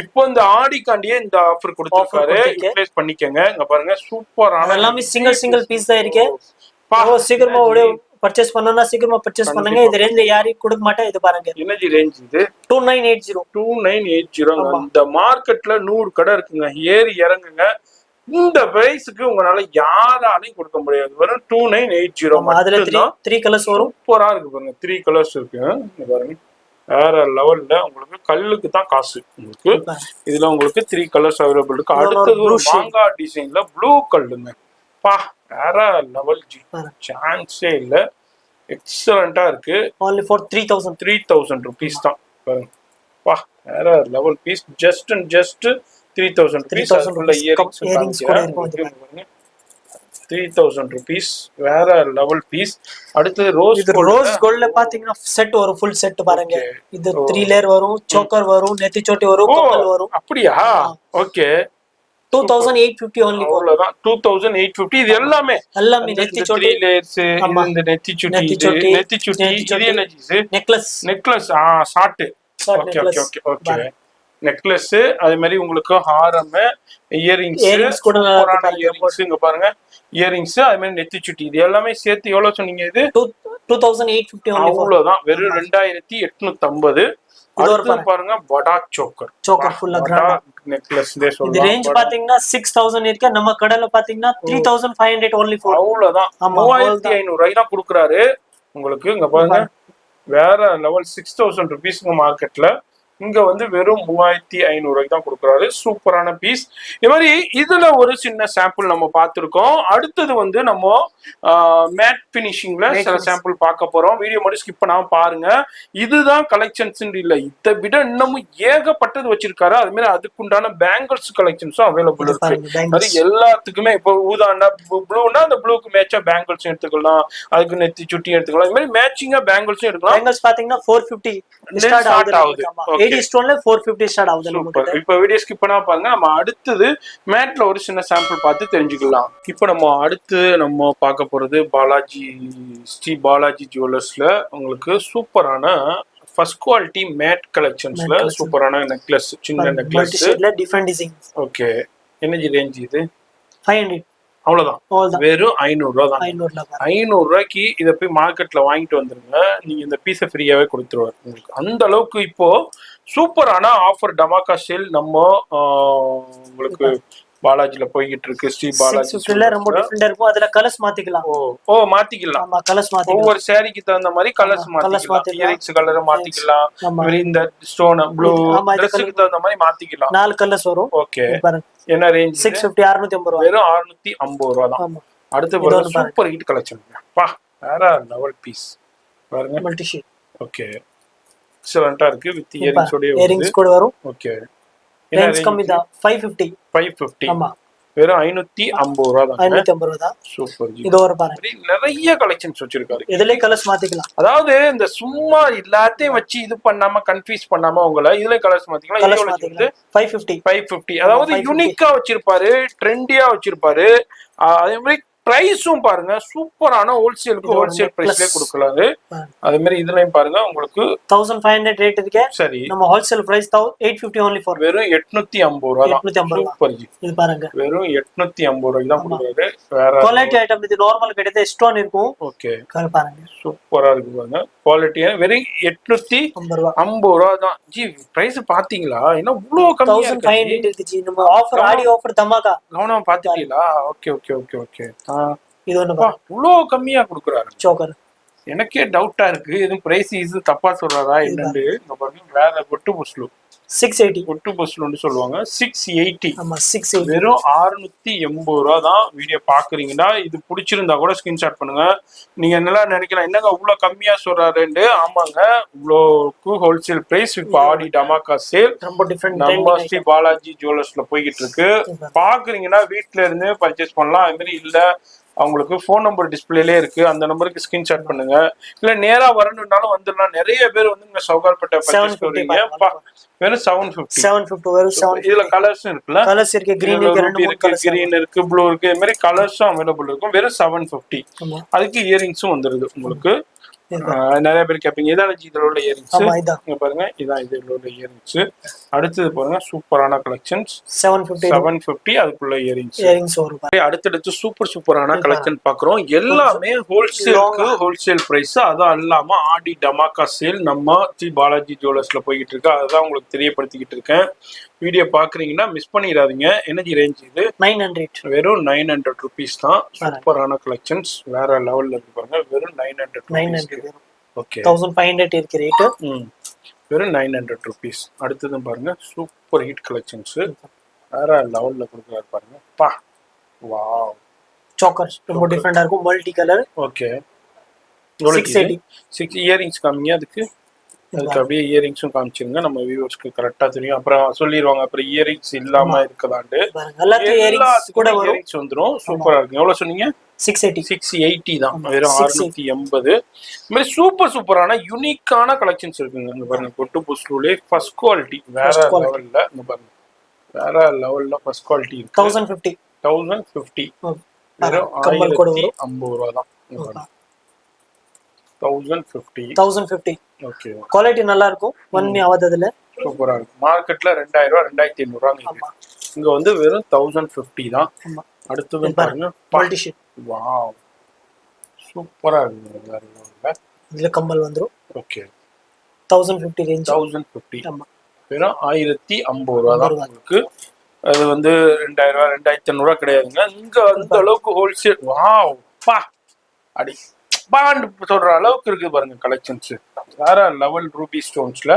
இப்போ இந்த ஆடிக்காண்டியே இந்த ஆஃபர் கொடுத்துருக்காரு, யூட்டிலைஸ் பண்ணிக்கங்க. இங்க பாருங்க, சூப்பரான எல்லாமே சிங்கிள் பீஸ் தான் இருக்கு. சீக்கிரமா பர்ச்சேஸ் பண்ணனும்னா சீக்கிரமா பர்ச்சேஸ் பண்ணுங்க. இந்த ரேஞ்ச்ல யாரையும் கொடுக்க மாட்டேன். இது பாருங்க, என்னஜி ரேஞ்ச் இது 2980. இந்த மார்க்கெட்ல 100 கடை இருக்குங்க. ஏறி இறங்குங்க. இந்த பிரைஸ்க்கு உங்களால யாராலையும் கொடுக்க முடியாது. வெறும் 2980 அதுல 3 கலர்ஸ் வரும். சூப்பரா இருக்கு பாருங்க. 3 கலர்ஸ் இருக்கு. இங்க பாருங்க, வேற லெவல்ல. உங்களுக்கு கல்லுக்கு தான் காசு. உங்களுக்கு இதுல உங்களுக்கு 3 கலர்ஸ் அவைலபிள் இருக்கு. அடுத்தது ஒரு மாங்காய் டிசைன்ல ப்ளூ கல்லுங்க. பா, வேற லெவல் ஜி, சான்ஸே இல்ல. எக்ஸலண்டா இருக்கு. only for 3000 rupees தான் பாருங்க. பா, வேற லெவல் பீஸ். Just 3000 rupees. அதுக்குள்ள இயரிங்ஸ் கூட இருக்கு. 3000 rupees. வேற லெவல் பீஸ். அடுத்து ரோஸ் கோல்ட்ல பாத்தீங்கன்னா செட் வரும், ஃபுல் செட் பாருங்க. இது 3 லேயர் வரும், சோக்கர் வரும், நெத்தி சோட்டி வரும், கம்மல் வரும். அப்படியா? Okay, 2850 only. அவ்வளவுதான், 2850. இது எல்லாமே நெத்தி சோட்டி லேயர்ஸ். இந்த நெத்தி சுட்டி இது என்ன ஜீஸ்? Necklace short. Okay, necklace. அதே மாதிரி உங்களுக்கு ஹாரம், இயரிங்ஸ் கூட இயரிங்ஸ். இங்க பாருங்க, இயரிங்ஸ், அதே மாதிரி நெத்தி சுட்டி. இது எல்லாமே சேர்த்து எவ்வளவு சொன்னீங்க? இது 2850 only. அவ்வளவுதான், வெறும் 2850. அடுத்து பாருங்க, படா சோக்கர் ஃபுல்லா கிராண்ட் நெக்லஸ். இந்த ரேஞ்ச் பாத்தீங்கன்னா 6000 இருக்கு. நம்ம கடையில பாத்தீங்கன்னா 3500 only for. அவ்வளவுதான், 3500 ரூபாய் தான் கொடுக்குறாரு உங்களுக்கு. இங்க பாருங்க, வேற லெவல். 6000 rupees மார்க்கெட்ல. இங்க வந்து வெறும் 3500 ரூபாய்க்கு தான் கொடுக்குறாரு. சூப்பரான பீஸ். இது மாதிரி இதுல ஒரு சின்ன சாம்பிள் நம்ம பார்த்திருக்கோம். அடுத்தது வந்து நம்ம மேட் பினிஷிங்ல சில சாம்பிள் பார்க்க போறோம். வீடியோ மட்டும் ஸ்கிப் பண்ணாம பாருங்க. இதுதான் கலெக்ஷன்ஸ் இல்ல, இதை விட இன்னமும் ஏகப்பட்டது வச்சிருக்காரு. அது மாதிரி அதுக்குண்டான பேங்கிள்ஸ் கலெக்ஷன்ஸும் அவைலபிள் இருக்கு. அது எல்லாத்துக்குமே இப்போ ஊதாண்டா ப்ளூனா அந்த ப்ளூக்கு மேட்சா பேங்கிள்ஸும் எடுத்துக்கலாம், அதுக்கு நெத்தி சுட்டி எடுத்துக்கலாம். இது மாதிரி மேட்சிங்கா பேங்கிள்ஸும் எடுக்கலாம். பேங்கிள்ஸ் பாத்தீங்கன்னா 450 ஸ்டார்ட் ஆகுது. 80 ஸ்டோன்ல 450 ஸ்டார்ட் ஆகுது. இப்போ வீடியோ ஸ்கிப் பண்ணா பாருங்க. நம்ம அடுத்தது மேட்ல ஒரு சின்ன சாம்பிள் பார்த்து தெரிஞ்சுக்கலாம். இப்போ நம்ம அடுத்து நம்ம பார்க்க போறது ஸ்ரீ பாலாஜி ஜுவல்லர்ஸ்ல உங்களுக்கு சூப்பரான ஃபர்ஸ்ட் குவாலிட்டி மேட் கலெக்ஷன்ஸ்ல சூப்பரான நெக்லஸ், சின்ன நெக்லஸ், டிஃபரண்ட் டிசைன். ஓகே, என்ன ரேஞ்ச் இது? 500. அவ்வளவுதான், வெறும் 500 ரூபா தான். 500 ரூபாய்க்கு இதை போய் மார்க்கெட்ல வாங்கிட்டு வந்துருங்க. நீங்க இந்த பீஸை ஃப்ரீயாவே கொடுத்துருவாரு உங்களுக்கு. அந்த அளவுக்கு இப்போ சூப்பரான ஆஃபர் டமாக்கா சேல் நம்ம உங்களுக்கு பாலாஜில போய்கிட்டு இருக்கு. ஸ்ரீ பாலாஜி ரொம்ப டிஃபரெண்டா இருக்கும். அதுல கலர்ஸ் மாத்திக்கலாம். மாத்திக்கலாம். ஒவ்வொரு சாரிக்கு தகுந்த மாதிரி கலர்ஸ் மாத்திக்கலாம். இயரிங்ஸ் கலர் மாத்திக்கலாம். இந்த ஸ்டோன் ப்ளூ ட்ரெஸ்ஸுக்கு தகுந்த மாதிரி மாத்திக்கலாம். 4 கலர்ஸ் வரும். ஓகே, என்ன ரேஞ்ச்? 650 650 ரூபாய். வெறும் 650 ரூபாய் தான். அடுத்து சூப்பர் ஹிட் கலெக்ஷன். பா, வேற லெவல் பீஸ். பாருங்க. Multi sheet. ஓகே, எக்ஸலண்டா இருக்கு. வித் இயரிங்ஸோடயே வருது. இயரிங்ஸ் கூட வரும். ஓகே, ரேஞ்ச் கம்மி தான். 550. 550. ஆமா, வெறும் 550 ரூபா தான். 550 ரூபா தான். சூப்பர் ஜி. இது ஒரு பாருங்க, நிறைய கலெக்ஷன்ஸ் வச்சிருக்காரு. இதுலயே கலர்ஸ் மாத்திக்கலாம். அதாவது இந்த சும்மா எல்லாத்தையும் வச்சு இது பண்ணாம கன்ஃபியூஸ் பண்ணாம உங்களை இதுல கலர்ஸ் மாத்திக்கலாம். கலர்ஸ் மாத்திக்கலாம். 550. 550. அதாவது யூனிக்கா வச்சிருப்பாரு, ட்ரெண்டியா வச்சிருப்பாரு. அதே மாதிரி பிரைஸும் பாருங்க சூப்பரான ஹோல்சேலுக்கு ஹோல்சேல் பிரைஸ்லயே கொடுக்கலாரு. அதே மாதிரி இதுலயும் பாருங்க உங்களுக்கு 1500 ரேட் இருக்கே. சரி, நம்ம ஹோல்சேல் பிரைஸ் 850 only for. வெறும் 850 ரூபா தான். சூப்பர் ஜி. இது பாருங்க, வெறும் 850 ரூபாய்க்கு தான் கொடுக்குறாரு. வேற குவாலிட்டி ஐட்டம். இது நார்மல் கிடையாது, ஸ்டோன் இருக்கும். ஓகே, பாருங்க சூப்பரா இருக்கு பாருங்க. குவாலிட்டியா வெறும் 850 ரூபா தான் ஜி. பிரைஸ் பாத்தீங்களா? என்ன இவ்ளோ கம்மியா இருக்கு? 1500 இருக்கு ஜி. நம்ம ஆஃபர், ஆடி ஆஃபர் தமாகா. கவனமா பாத்துட்டீங்களா? Okay okay okay okay. இது ஒண்ணு பாருங்க, இவ்ளோ கம்மியா கொடுக்குறாரு. சோக்கர். எனக்கே டவுட்டா இருக்கு, எதுவும் பிரைஸ் இது தப்பா சொல்றாரா என்னன்னு. இங்க பாருங்க, வேற ஒட்டு புஸ்லு 680. ஒட்டு புஸ்லுன்னு சொல்லுவாங்க. 680. ஆமா, 680. வெறும் 680 ரூபா தான். வீடியோ பாக்குறீங்கன்னா இது பிடிச்சிருந்தா கூட ஸ்கிரீன்ஷாட் பண்ணுங்க. நீங்க என்னெல்லாம் நினைக்கலாம், என்னங்க இவ்வளவு கம்மியா சொல்றாருன்னு. ஆமாங்க, இவ்வளோக்கு ஹோல்சேல் பிரைஸ் இப்ப ஆடி டமாக்கா சேல் ரொம்ப டிஃபரெண்ட். நம்ம ஸ்ரீ பாலாஜி ஜுவல்லர்ஸ்ல போய்கிட்டு இருக்கு. பாக்குறீங்கன்னா வீட்டுல இருந்து பர்ச்சேஸ் பண்ணலாம். அது மாதிரி இல்ல அவங்களுக்கு ஃபோன் நம்பர் டிஸ்பிளேலே இருக்கு, அந்த நம்பருக்கு ஸ்கிரீன்ஷாட் பண்ணுங்க. இல்ல நேரா வரணும்னாலும் வந்துடலாம். நிறைய பேர் வந்து இங்க சௌகார்பேட்டை பர்ச்சேஸ் பண்ணுவீங்க. வெறும் 750 வெறும் 750. இதுல கலர்ஸும் இருக்குல்ல, கலர்ஸ் இருக்கு, கிரீன் இருக்கு, கிரீன் இருக்கு, ப்ளூ இருக்கு. இது மாதிரி கலர்ஸும் அவைலபிள் இருக்கும். வெறும் 750. அதுக்கு இயரிங்ஸும் வந்துருது உங்களுக்கு. நிறைய பேர் கேட்பீங்க இதான் இதுல உள்ள இயரிங்ஸ். இங்க பாருங்க, இதான் இதுல உள்ள இயரிங்ஸ். அடுத்தது பாருங்க, சூப்பரான கலெக்ஷன்ஸ். 750 அதுக்குள்ள இயரிங்ஸ். அடுத்தடுத்து சூப்பரான கலெக்ஷன் பாக்குறோம். எல்லாமே ஹோல்சேலுக்கு ஹோல்சேல் பிரைஸ். அதான் இல்லாம ஆடி டமாக்கா சேல் நம்ம ஸ்ரீ பாலாஜி ஜுவல்லர்ஸ்ல போய்கிட்டு இருக்கு. அதுதான் உங்களுக்கு தெரியப்படுத்திக்கிட்டு இருக்கேன். வீடியோ பாக்குறீங்கன்னா மிஸ் பண்ணிடாதீங்க. எனர்ஜி ரேஞ்ச் இது 900. வெறும் 900 ருபீஸ் தான். சூப்பரான கலெக்ஷன்ஸ், வேற லெவல்ல இருக்கு பாருங்க. வெறும் 900. ஓகே, 1500 இருக்கு ரேட். வெறும் 900 ருபீஸ். அடுத்ததும் பாருங்க, சூப்பர் ஹிட் கலெக்ஷன்ஸ், வேற லெவல்ல கொடுக்குறாரு பாருங்க. பா, வாவ், சாக்கர்ஸ் ரொம்ப டிஃபரெண்டா இருக்கும், மல்டி கலர். ஓகே, 680. 6 இயரிங்ஸ் கம்மியா அதுக்கு அப்படியே இயரிங்ஸும் காமிச்சிருங்க. நம்ம வியூவர்ஸ்க்கு கரெக்டா தெரியும். அப்புறம் சொல்லிடுவாங்க அப்புறம் இயரிங்ஸ் இல்லாம இருக்கதாண்டு. இயரிங்ஸ் வந்துடும். சூப்பரா இருக்கு. எவ்வளவு சொன்னீங்க? 680 தான். வெறும் 680. இந்த மாதிரி சூப்பரான யூனிக்கான கலெக்ஷன்ஸ் இருக்குங்க. இங்க பாருங்க, கொட்டு புஸ்லூலே ஃபர்ஸ்ட் குவாலிட்டி வேற லெவல்ல. இங்க பாருங்க, வேற லெவல்ல ஃபர்ஸ்ட் குவாலிட்டி இருக்கு. 1050. வெறும் 1050 ரூபா தான். 1050. ஓகே, குவாலிட்டி நல்லா இருக்கும். ஒன்மே ஆகாததுல சூப்பரா இருக்கும். மார்க்கெட்ல 2000 ரூபாய் 2500 ரூபாய். இங்க வந்து வெறும் 1050 தான். அடுத்தது பாருங்க, மல்டி ஷீட். வாவ், சூப்பரா இருக்கு. இதுல கம்பல் வந்துரும். Okay, 1050 range. 1050. வெறும் 1050 ரூபாய் தான் உங்களுக்கு. அது வந்து 2000 ரூபாய் 2500 ரூபாய் கிடையாதுங்க. இங்க அந்த அளவுக்கு ஹோல்சேல். வாவ், பா, அடி பாண்ட் சொல்ற அளவுக்கு இருக்கு பாருங்க கலெக்ஷன்ஸ். வேற லெவல் ரூபி ஸ்டோன்ஸ்ல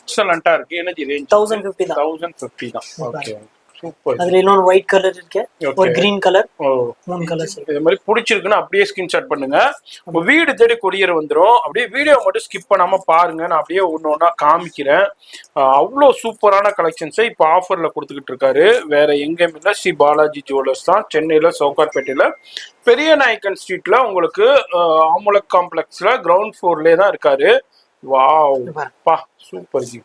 எக்ஸலண்டா இருக்கு. எனர்ஜி ரேஞ்ச் 1050 தான். 1050 தான். Okay, super. அதுல இன்னொரு ஒயிட் கலர் இருக்கு, ஒரு கிரீன் கலர், மூணு கலர்ஸ். இது மாதிரி பிடிச்சிருக்குன்னா அப்படியே ஸ்கிரீன்ஷாட் பண்ணுங்க. வீடு தேடி கொரியர் வந்துடும். அப்படியே வீடியோ மட்டும் ஸ்கிப் பண்ணாம பாருங்க. நான் அப்படியே ஒன்னொன்னா காமிக்கிறேன். அவ்வளோ சூப்பரான கலெக்ஷன்ஸை இப்போ ஆஃபர்ல கொடுத்துக்கிட்டு இருக்காரு. வேற எங்கேயும் இல்லை, ஸ்ரீ பாலாஜி ஜுவல்லர்ஸ் தான். சென்னையில சௌகார்பேட்டையில பெரிய நாயக்கன் ஸ்ட்ரீட்ல உங்களுக்கு ஆமுலக் காம்ப்ளெக்ஸ்ல கிரவுண்ட் ஃப்ளோர்லயே தான் இருக்காரு. வாவ், பா, சூப்பர் ஜி.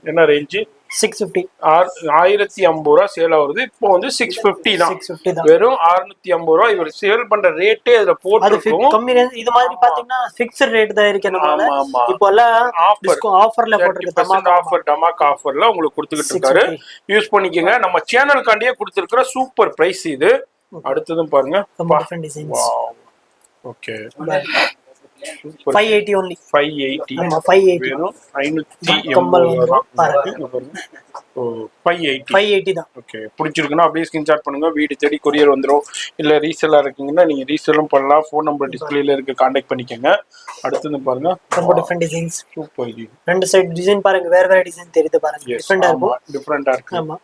என்ன ரேஞ்சு? 650. 1050 ரூபா சேல் ஆகுது. இப்போ வந்து 650 தான். வெறும் 650 ரூபா இவர் சேல் பண்ற ரேட்டே அதுல போட்டுருக்கும். கம்மி ரேஞ்ச். இது மாதிரி பாத்தீங்கன்னா ஃபிக்ஸ்ட் ரேட் தான் இருக்கு. இப்போ எல்லாம் ஆஃபர்ல போட்டுருக்கு. ஆஃபர், டமாக் ஆஃபர்ல உங்களுக்கு கொடுத்துக்கிட்டு இருக்காரு. யூஸ் பண்ணிக்கங்க. நம்ம சேனலுக்காண்டியே கொடுத்துருக்கிற சூப்பர் பிரைஸ் இது. அடுத்ததும் பாருங்க, ஓகே, 580 only. 580. ஆமா, 580. வெறும் 580 தான். 580 தான். ஓகே, பிடிச்சிருக்குன்னா அப்படியே ஸ்கிரீன்ஷாட் பண்ணுங்க. வீடு தேடி கொரியர் வந்துடும். இல்ல ரீசெல்லா இருக்கீங்கன்னா நீங்க ரீசெல்லும் பண்ணலாம். ஃபோன் நம்பர் டிஸ்பிளேல இருக்கு, கான்டாக்ட் பண்ணிக்கங்க. அடுத்தது பாருங்க, ரொம்ப டிஃபரெண்ட் டிசைன்ஸ். Super G. ரெண்டு சைடு டிசைன் பாருங்க, வேற டிசைன் தெரியுது பாருங்க. டிஃபரெண்டா இருக்கும். டிஃபரெண்டா இருக்கு. ஆமா,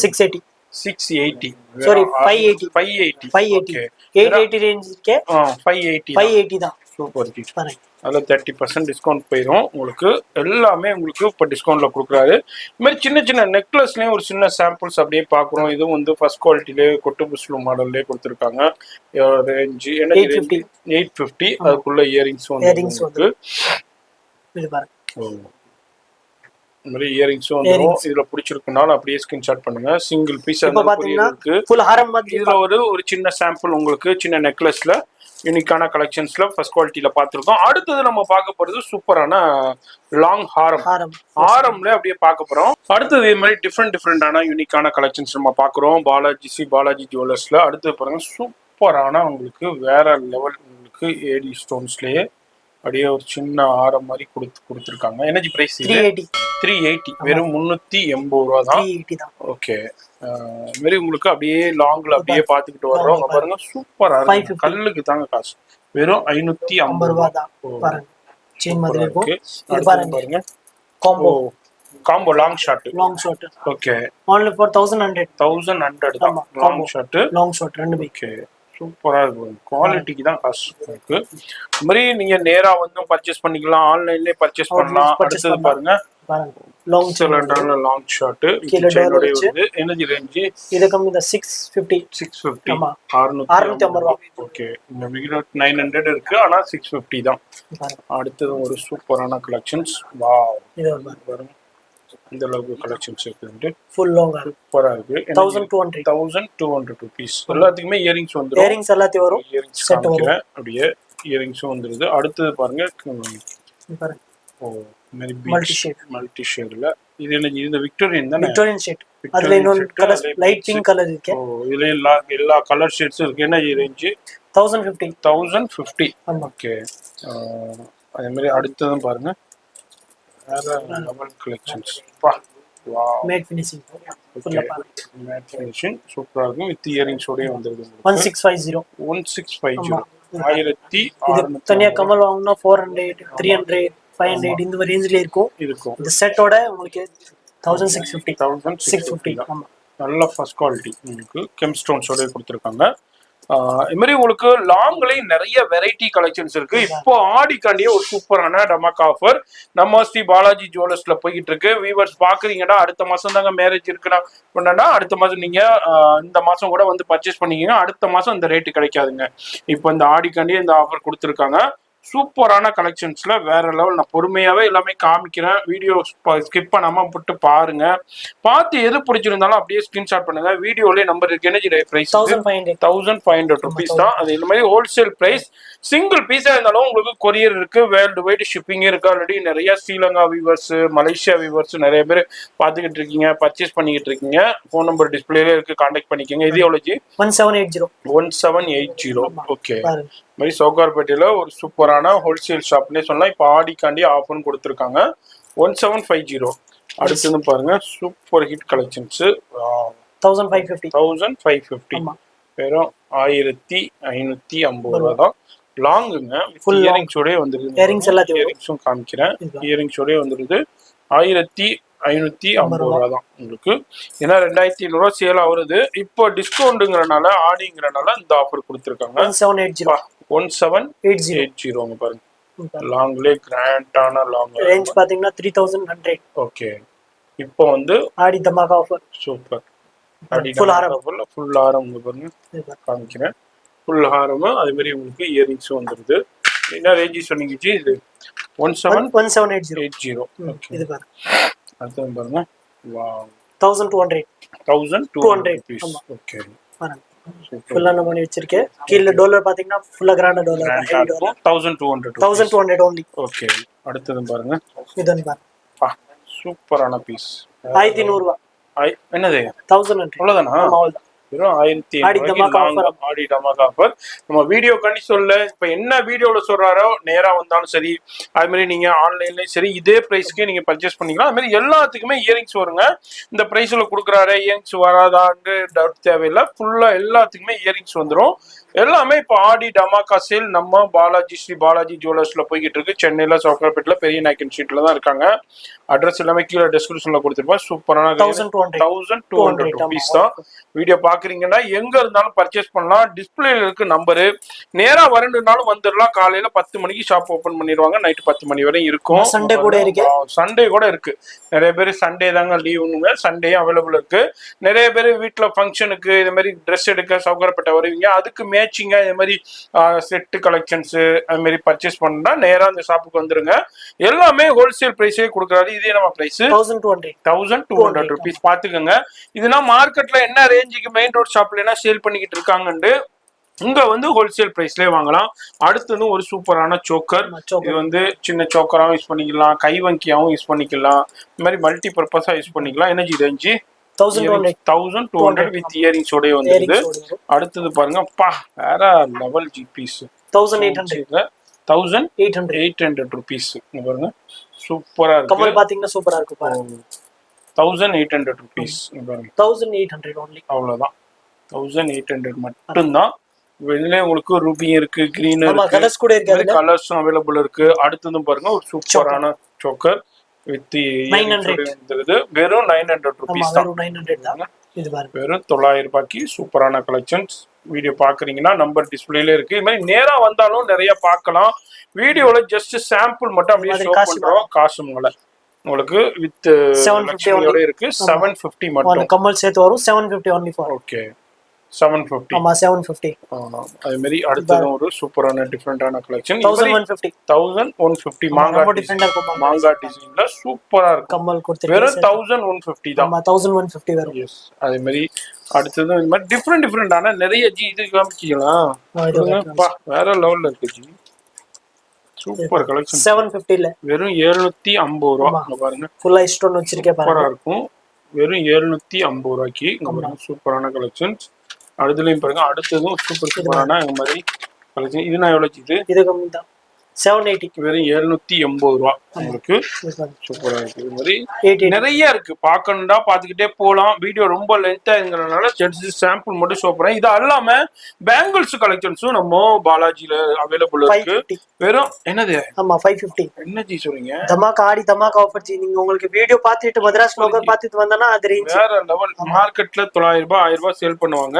680. 680. சாரி, 580. 580. 580. 880 ரேஞ்ச் இருக்கே. 580. 580 தான். Super G. பாருங்க அதில் 30% டிஸ்கவுண்ட் போயிடும் உங்களுக்கு. எல்லாமே உங்களுக்கு இப்போ டிஸ்கவுண்ட்ல கொடுக்குறாரு. இது மாதிரி சின்ன சின்ன நெக்லஸ்லேயும் ஒரு சின்ன சாம்பிள்ஸ் அப்படியே பார்க்குறோம். இதுவும் வந்து ஃபர்ஸ்ட் குவாலிட்டிலே கொட்டு புஸ்லு மாடல்லே கொடுத்துருக்காங்க. ரேஞ்சு என்ன 850. அதுக்குள்ள இயரிங்ஸ் வந்து இது பாருங்க. இந்த மாதிரி இயரிங்ஸும் வந்துடும். இதுல பிடிச்சிருக்குனாலும் அப்படியே ஸ்கிரீன்ஷாட் பண்ணுங்க. சிங்கிள் பீஸ் இருக்கு. ஃபுல் ஹாரம் மாதிரி இதுல ஒரு சின்ன சாம்பிள் உங்களுக்கு சின்ன நெக்லஸ்ல யூனிக்கான கலெக்ஷன்ஸ்ல ஃபர்ஸ்ட் குவாலிட்டியில பார்த்துருக்கோம். அடுத்தது நம்ம பார்க்க போறது சூப்பரான லாங் ஹாரம்ல அப்படியே பார்க்க போறோம். அடுத்தது இது மாதிரி டிஃப்ரெண்டான யூனிக்கான கலெக்ஷன்ஸ் நம்ம பார்க்குறோம் பாலாஜி ஜுவல்லர்ஸ்ல. அடுத்தது பாருங்க சூப்பரான உங்களுக்கு வேற லெவல் உங்களுக்கு ஏடி ஸ்டோன்ஸ்லயே அப்படியே ஒரு சின்ன ஆரம் மாதிரி கொடுத்துருக்காங்க. Energy price 380. வெறும் 380 ரூபா தான். ஓகே. மாரி உங்களுக்கு அப்படியே லாங்ல அப்படியே பாத்துக்கிட்டு வர்றோம். பாருங்க சூப்பரா இருக்கு. கல்லுக்கு தாங்க காசு. வெறும் 550 ரூபா தான். பாருங்க செயின் மாதிரி இருக்கு. இது பாருங்க combo long shot. Okay. only for 1100 தான் லாங் ஷாட் ரெண்டு. ஓகே சூப்பரா இருக்கும். குவாலிட்டிக்கு தான் காசு இருக்கு. இந்த மாதிரி நீங்க நேரா வந்து பர்ச்சேஸ் பண்ணிக்கலாம், ஆன்லைன்லயே பர்ச்சேஸ் பண்ணலாம். அடுத்தது பாருங்க லாங் ஷாட். எனர்ஜி ரேஞ்ச் இது கம்மி தான் 650 650 ரூபாய். ஓகே. இந்த மிகிர 900 இருக்கு, ஆனா 650 தான். அடுத்தது ஒரு சூப்பரான கலெக்ஷன்ஸ். வாவ், இது பாருங்க இந்த அளவுக்கு கலெக்ஷன்ஸ் இருக்கு. ஃபுல் லாங் சூப்பரா இருக்கு. 1200 ரூபீஸ். எல்லாத்துக்குமே இயரிங்ஸ் வந்துரும். இயரிங்ஸ் எல்லாத்தையும் வரும். இயரிங்ஸ் காமிக்கிறேன். அப்படியே இயரிங்ஸும் வந்துருது. அடுத்தது பாருங்க ஓ மல்டி ஷேட்ல இது என்ன? இது விக்டோரியன் தானே? Victorian shade. அதுல இன்னொரு கலர் லைட் பிங்க் கலர் இருக்கு. ஓ இதுல எல்லா கலர் ஷேட்ஸும் இருக்கு. என்ன ரேஞ்ச்? 1050. ஓகே. அதே மாதிரி அடுத்ததும் பாருங்க கலெக்ஷன்ஸ். மேட் ஃபினிஷிங் சூப்பரா இருக்கும். வித் இயரிங்ஸ் ஓட வந்துருது. 1650 1650. தனியா கமல் வாங்குனா 400 300 500 இந்த ரேஞ்சில இருக்கும். இந்த செட்டோட உங்களுக்கு 1650. ஆமா, நல்ல ஃபர்ஸ்ட் குவாலிட்டி உங்களுக்கு கெம் ஸ்டோன்ஸோட கொடுத்துருக்காங்க. இது மாதிரி உங்களுக்கு லாங்லயும் நிறைய வெரைட்டி கலெக்ஷன்ஸ் இருக்கு. இப்போ ஆடிக்காண்டியே ஒரு சூப்பரான டமாக் ஆஃபர் நம்ம ஸ்ரீ பாலாஜி ஜுவல்லர்ஸ்ல போயிட்டு இருக்கு. வீவர்ஸ் பாக்குறீங்கன்னா அடுத்த மாசம் தாங்க மேரேஜ் இருக்குன்னா அடுத்த மாசம் நீங்க இந்த மாசம் கூட வந்து பர்ச்சேஸ் பண்ணிக்கீங்க. அடுத்த மாசம் இந்த ரேட்டு கிடைக்காதுங்க. இப்போ இந்த ஆடிக்காண்டியே இந்த ஆஃபர் கொடுத்துருக்காங்க. சூப்பரான கலெக்ஷன்ஸ்ல வேற லெவல். நான் பொறுமையாவே எல்லாமே காமிக்கிறேன். வீடியோ ஸ்கிப் பண்ணாம போட்டு பாருங்க. பார்த்து எது பிடிச்சிருந்தாலும் அப்படியே ஸ்கிரீன்ஷாட் பண்ணுங்க. வீடியோலயே நம்பர் இருக்கு. எனர்ஜி பிரைஸ் 1500 ரூபீஸ் தான். அது இந்த மாதிரி ஹோல்சேல் பிரைஸ். சிங்கிள் பீஸா இருந்தாலும் உங்களுக்கு கொரியர் இருக்கு, வேர்ல்டு வைடு ஷிப்பிங் இருக்கு. ஆல்ரெடி நிறைய ஸ்ரீலங்கா வியூவர்ஸ், மலேசியா வியூவர்ஸ் நிறைய பேர் பார்த்துக்கிட்டு இருக்கீங்க, பர்ச்சேஸ் பண்ணிக்கிட்டு இருக்கீங்க. ஃபோன் நம்பர் டிஸ்பிளேல இருக்கு, கான்டாக்ட் பண்ணிக்கோங்க. இது எவ்வளவு? 1780. ஓகே. மாதிரி சவுகார்பேட்டையில ஒரு சூப்பரான ஹோல்சேல் ஷாப்னே சொல்லலாம். இப்போ ஆடிக்காண்டி ஆஃபர்னு கொடுத்துருக்காங்க. 1750. அடுத்தது பாருங்க சூப்பர் ஹிட் கலெக்ஷன்ஸ். 1550. வெறும் 1550 ரூபா தான். லாங்குங்க. ஃபுல் இயரிங்ஸோட வந்துருது. இயரிங்ஸும் காமிக்கிறேன். இயரிங்ஸோட வந்துருது. 1550 ரூபா தான் உங்களுக்கு. ஏன்னா 2500 ரூபா சேல் ஆகுறது. இப்போ டிஸ்கவுண்ட்டுங்கிறனால ஆடிங்கிறனால இந்த ஆஃபர் கொடுத்துருக்காங்க. 1780 பாருங்க. லாங்லே கிராண்டான லாங் ரேஞ்ச் பாத்தீங்கன்னா 3100. ஓகே. இப்போ வந்து ஆடி தமாக் ஆஃபர். சூப்பர். ஆடி ஃபுல் ஹாரம் பாருங்க காமிக்கிறேன். ஃபுல் ஹாரம். அதே மாதிரி உங்களுக்கு இயரிங்ஸும் வந்துருது. என்ன ரேஞ்ச் சொன்னீங்க ஜி? இது 1780. ஓகே. இது பாருங்க. அடுத்து பாருங்க. Wow, 1200 rupees. ஓகே. பாருங்க ஃபுல்லா நம்ம பண்ணி வச்சிருக்கேன். கீழ டாலர் பாத்தீங்கன்னா ஃபுல்லா கிராண்ட் டாலர். 1200 only. ஓகே. அடுத்து பாருங்க. இதுன் பாருங்க. சூப்பரான பீஸ். 1500 ரூபாய். என்னது? 1100. அவ்வளவுதானா? அவ்வளவுதான். வெறும் 1500. ஆடி டமாக் ஆஃபர். நம்ம வீடியோ கண்டி சொல்ல இப்ப என்ன வீடியோல சொல்றாரோ நேரா வந்தாலும் சரி, அது மாதிரி நீங்க ஆன்லைன்லயும் சரி இதே பிரைஸ்க்கே நீங்க பர்ச்சேஸ் பண்ணிக்கலாம். அது மாதிரி எல்லாத்துக்குமே இயரிங்ஸ் வருங்க. இந்த பிரைஸ்ல கொடுக்குறாரு இயரிங்ஸ் வராதான்னு டவுட் தேவையில்லை. ஃபுல்லா எல்லாத்துக்குமே இயரிங்ஸ் வந்துடும். எல்லாமே இப்போ ஆடி டமாக்கா சேல் நம்ம பாலாஜி ஸ்ரீ பாலாஜி ஜுவல்லர்ஸ்ல போய்கிட்டு இருக்கு. சென்னையில சவுகார்பேட்டில் பெரிய நாயக்கன் ஸ்ட்ரீட்ல தான் இருக்காங்க. அட்ரஸ் எல்லாமே கீழே டிஸ்கிரிப்ஷன்ல கொடுத்துருப்பேன். சூப்பரான 1200 ருபீஸ் தான். வீடியோ பாக்குறீங்கன்னா எங்க இருந்தாலும் பர்ச்சேஸ் பண்ணலாம். டிஸ்பிளேல இருக்கு நம்பரு. நேரா வரணும்னாலும் வந்துடலாம். காலையில 10 மணிக்கு ஷாப் ஓபன் பண்ணிடுவாங்க. நைட் 10 மணி வரை இருக்கும். சண்டே கூட இருக்கு. சண்டே கூட இருக்கு. நிறைய பேர் சண்டே தாங்க லீவுங்க. சண்டேயும் அவைலபிள் இருக்கு. நிறைய பேர் வீட்டுல ஃபங்க்ஷனுக்கு இது மாதிரி ட்ரெஸ் எடுக்க சவுகார்பேட்டை வருவீங்க. அதுக்கு மேட்சிங்கா இது மாதிரி செட்டு கலெக்ஷன்ஸ் அது மாதிரி பர்ச்சேஸ் பண்ணா நேரா அந்த ஷாப்புக்கு வந்துருங்க. எல்லாமே ஹோல்சேல் பிரைஸே கொடுக்குறாரு. இதே நம்ம பிரைஸ் 1200 ருபீஸ். பாத்துக்கோங்க. இதுனா மார்க்கெட்ல என்ன ரேஞ்சுக்கு மெயின் ரோட் ஷாப்ல என்ன சேல் பண்ணிக்கிட்டு இருக்காங்கன்னு இங்க வந்து ஹோல்சேல் பிரைஸ்லயே வாங்கலாம். அடுத்தது ஒரு சூப்பரான சோக்கர். இது வந்து சின்ன சோக்கராவும் யூஸ் பண்ணிக்கலாம், கைவங்கியாவும் யூஸ் பண்ணிக்கலாம், இந்த மாதிரி மல்டி பர்பஸா யூஸ் பண்ணிக்கலாம். எனர்ஜி ரேஞ்சு 1200 வித் இயரிங்ஸோட வந்துருது. அடுத்தது பாருங்க, பா வேற லெவல் ஜிபிஸ் 1800 ருபீஸ் பாருங்க. சூப்பரா இருக்கு. கமல் பாத்தீங்கன்னா சூப்பரா இருக்கு பாருங்க. 1800 ருபீஸ் பாருங்க. 1800 only. அவ்வளவுதான். 1800 மட்டும்தான். வெளியில உங்களுக்கு ரூபி இருக்கு, கிரீன் இருக்கு, கலர்ஸ் கூட இருக்கு, கலர்ஸும் அவைலபிள் இருக்கு. அடுத்ததும் பாருங்க ஒரு சூப்பரான சோக்கர் வித் 900 வெறும் 900 ருபீஸ் தான். வெறும் 900 ரூபாய்க்கு சூப்பரான கலெக்ஷன்ஸ். வீடியோ பாக்குறீங்கன்னா நம்பர் டிஸ்பிளேல இருக்கு. இது மாதிரி நேரா வந்தாலும் நிறைய பார்க்கலாம். வீடியோல ஜஸ்ட் சாம்பிள் மட்டும் அப்படியே ஷோ பண்றோம். காசுங்கள உங்களுக்கு வித் 750 இருக்கு. 750 மட்டும். கமல் சேர்த்து வரும். 750 only for. ஓகே 750. ஆமா 750. அதே மாதிரி அடுத்தது ஒரு சூப்பரான டிஃபரெண்டான கலெக்ஷன். 1150 மாங்கா டிசைன்ல சூப்பரா இருக்கு. கமல் கொடுத்திருக்காங்க. வெறும் 1150 தான். ஆமா 1150 வரும். எஸ். அதே மாதிரி அடுத்தது இந்த மாதிரி டிஃபரெண்டான நிறைய இது காமிக்கலாம். வேற லெவல்ல இருக்கு ஜி. Super collection. 750 ல வெறும் 750 ரூபாய் பாருங்க. ஃபுல்லா ஸ்டோன் வச்சிருக்கேன் பாருங்க. சூப்பரா இருக்கும். வெறும் 750 ரூபாய்க்கு சூப்பரான கலெக்ஷன்ஸ். அடுத்துலயும் பாருங்க. அடுத்ததும் சூப்பரான இந்த மாதிரி கலெக்ஷன். இது நான் எவ்வளவு இது கம்மி தான். 780. வெறும் 780 ரூபாய் உங்களுக்கு. சூப்பரா இருக்கு. இது மாதிரி நிறைய இருக்கு. பார்க்கணும்டா பாத்துக்கிட்டே போலாம். வீடியோ ரொம்ப லென்த்தா இருக்கிறதுனால சாம்பிள் மட்டும் ஷோ பண்றேன். இது அல்லாம பேங்கிள்ஸ் கலெக்ஷன்ஸும் நம்ம பாலாஜில அவைலபிள் இருக்கு. வெறும் என்னது? ஆமா 550. என்ன ஜி சொல்றீங்க? தமாக்கா ஆடி தமாக்கா ஆஃபர் ஜி. நீங்க உங்களுக்கு வீடியோ பார்த்துட்டு மദ്രാஸ் லோகல் பார்த்துட்டு வந்தனா அது ரேஞ்ச் வேற லெவல். மார்க்கெட்ல 900 ரூபாய் 1000 ரூபாய் சேல் பண்ணுவாங்க.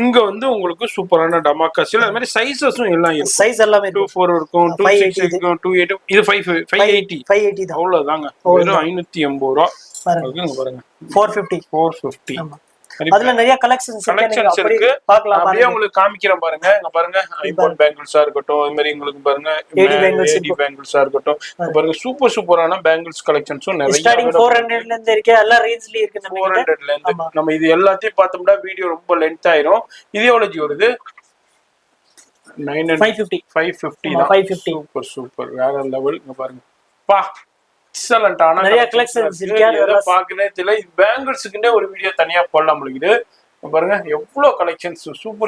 இங்க வந்து உங்களுக்கு சூப்பரான டமாக்கா சேல். அது மாதிரி சைஸஸும் எல்லாம் இருக்கு. சைஸ் எல்லாமே 24 இருக்கும், 260 இருக்கும், 280. இது 580 தான். அவ்வளவுதாங்க. வெறும் 580 ரூபாய் பாருங்க. 450. அதுல நிறைய கலெக்ஷன்ஸ் இருக்கு. பார்க்கலாம். அப்படியே உங்களுக்கு காமிக்கிறேன் பாருங்க. இங்க பாருங்க ஐபோன் பேங்கிள்ஸா இருக்கட்டும், அது மாதிரி உங்களுக்கு பாருங்க ஏடி பேங்கிள்ஸா இருக்கட்டும். பாருங்க சூப்பரான பேங்கிள்ஸ் கலெக்ஷன்ஸும் நிறைய ஸ்டார்டிங் 400 ல இருந்து இருக்கு. எல்லா ரேஞ்ச்லயும் இருக்கு. 400 ல இருந்து நம்ம இது எல்லாத்தையும் பார்த்தோம்னா வீடியோ ரொம்ப லென்த் ஆயிரும். இது எவ்வளவு ஜி வருது? 550 தான். சூப்பர் வேற லெவல். இங்க பாருங்க பா எக்ஸலன்ட்டான நிறைய கலெக்ஷன்ஸ் இருக்கு. பாக்கனே தெரியல. பேங்கிள்ஸ்க்குனே ஒரு வீடியோ தனியா போடலாம் முடியுது. பாருங்க எவ்வளவு கலெக்ஷன்ஸ்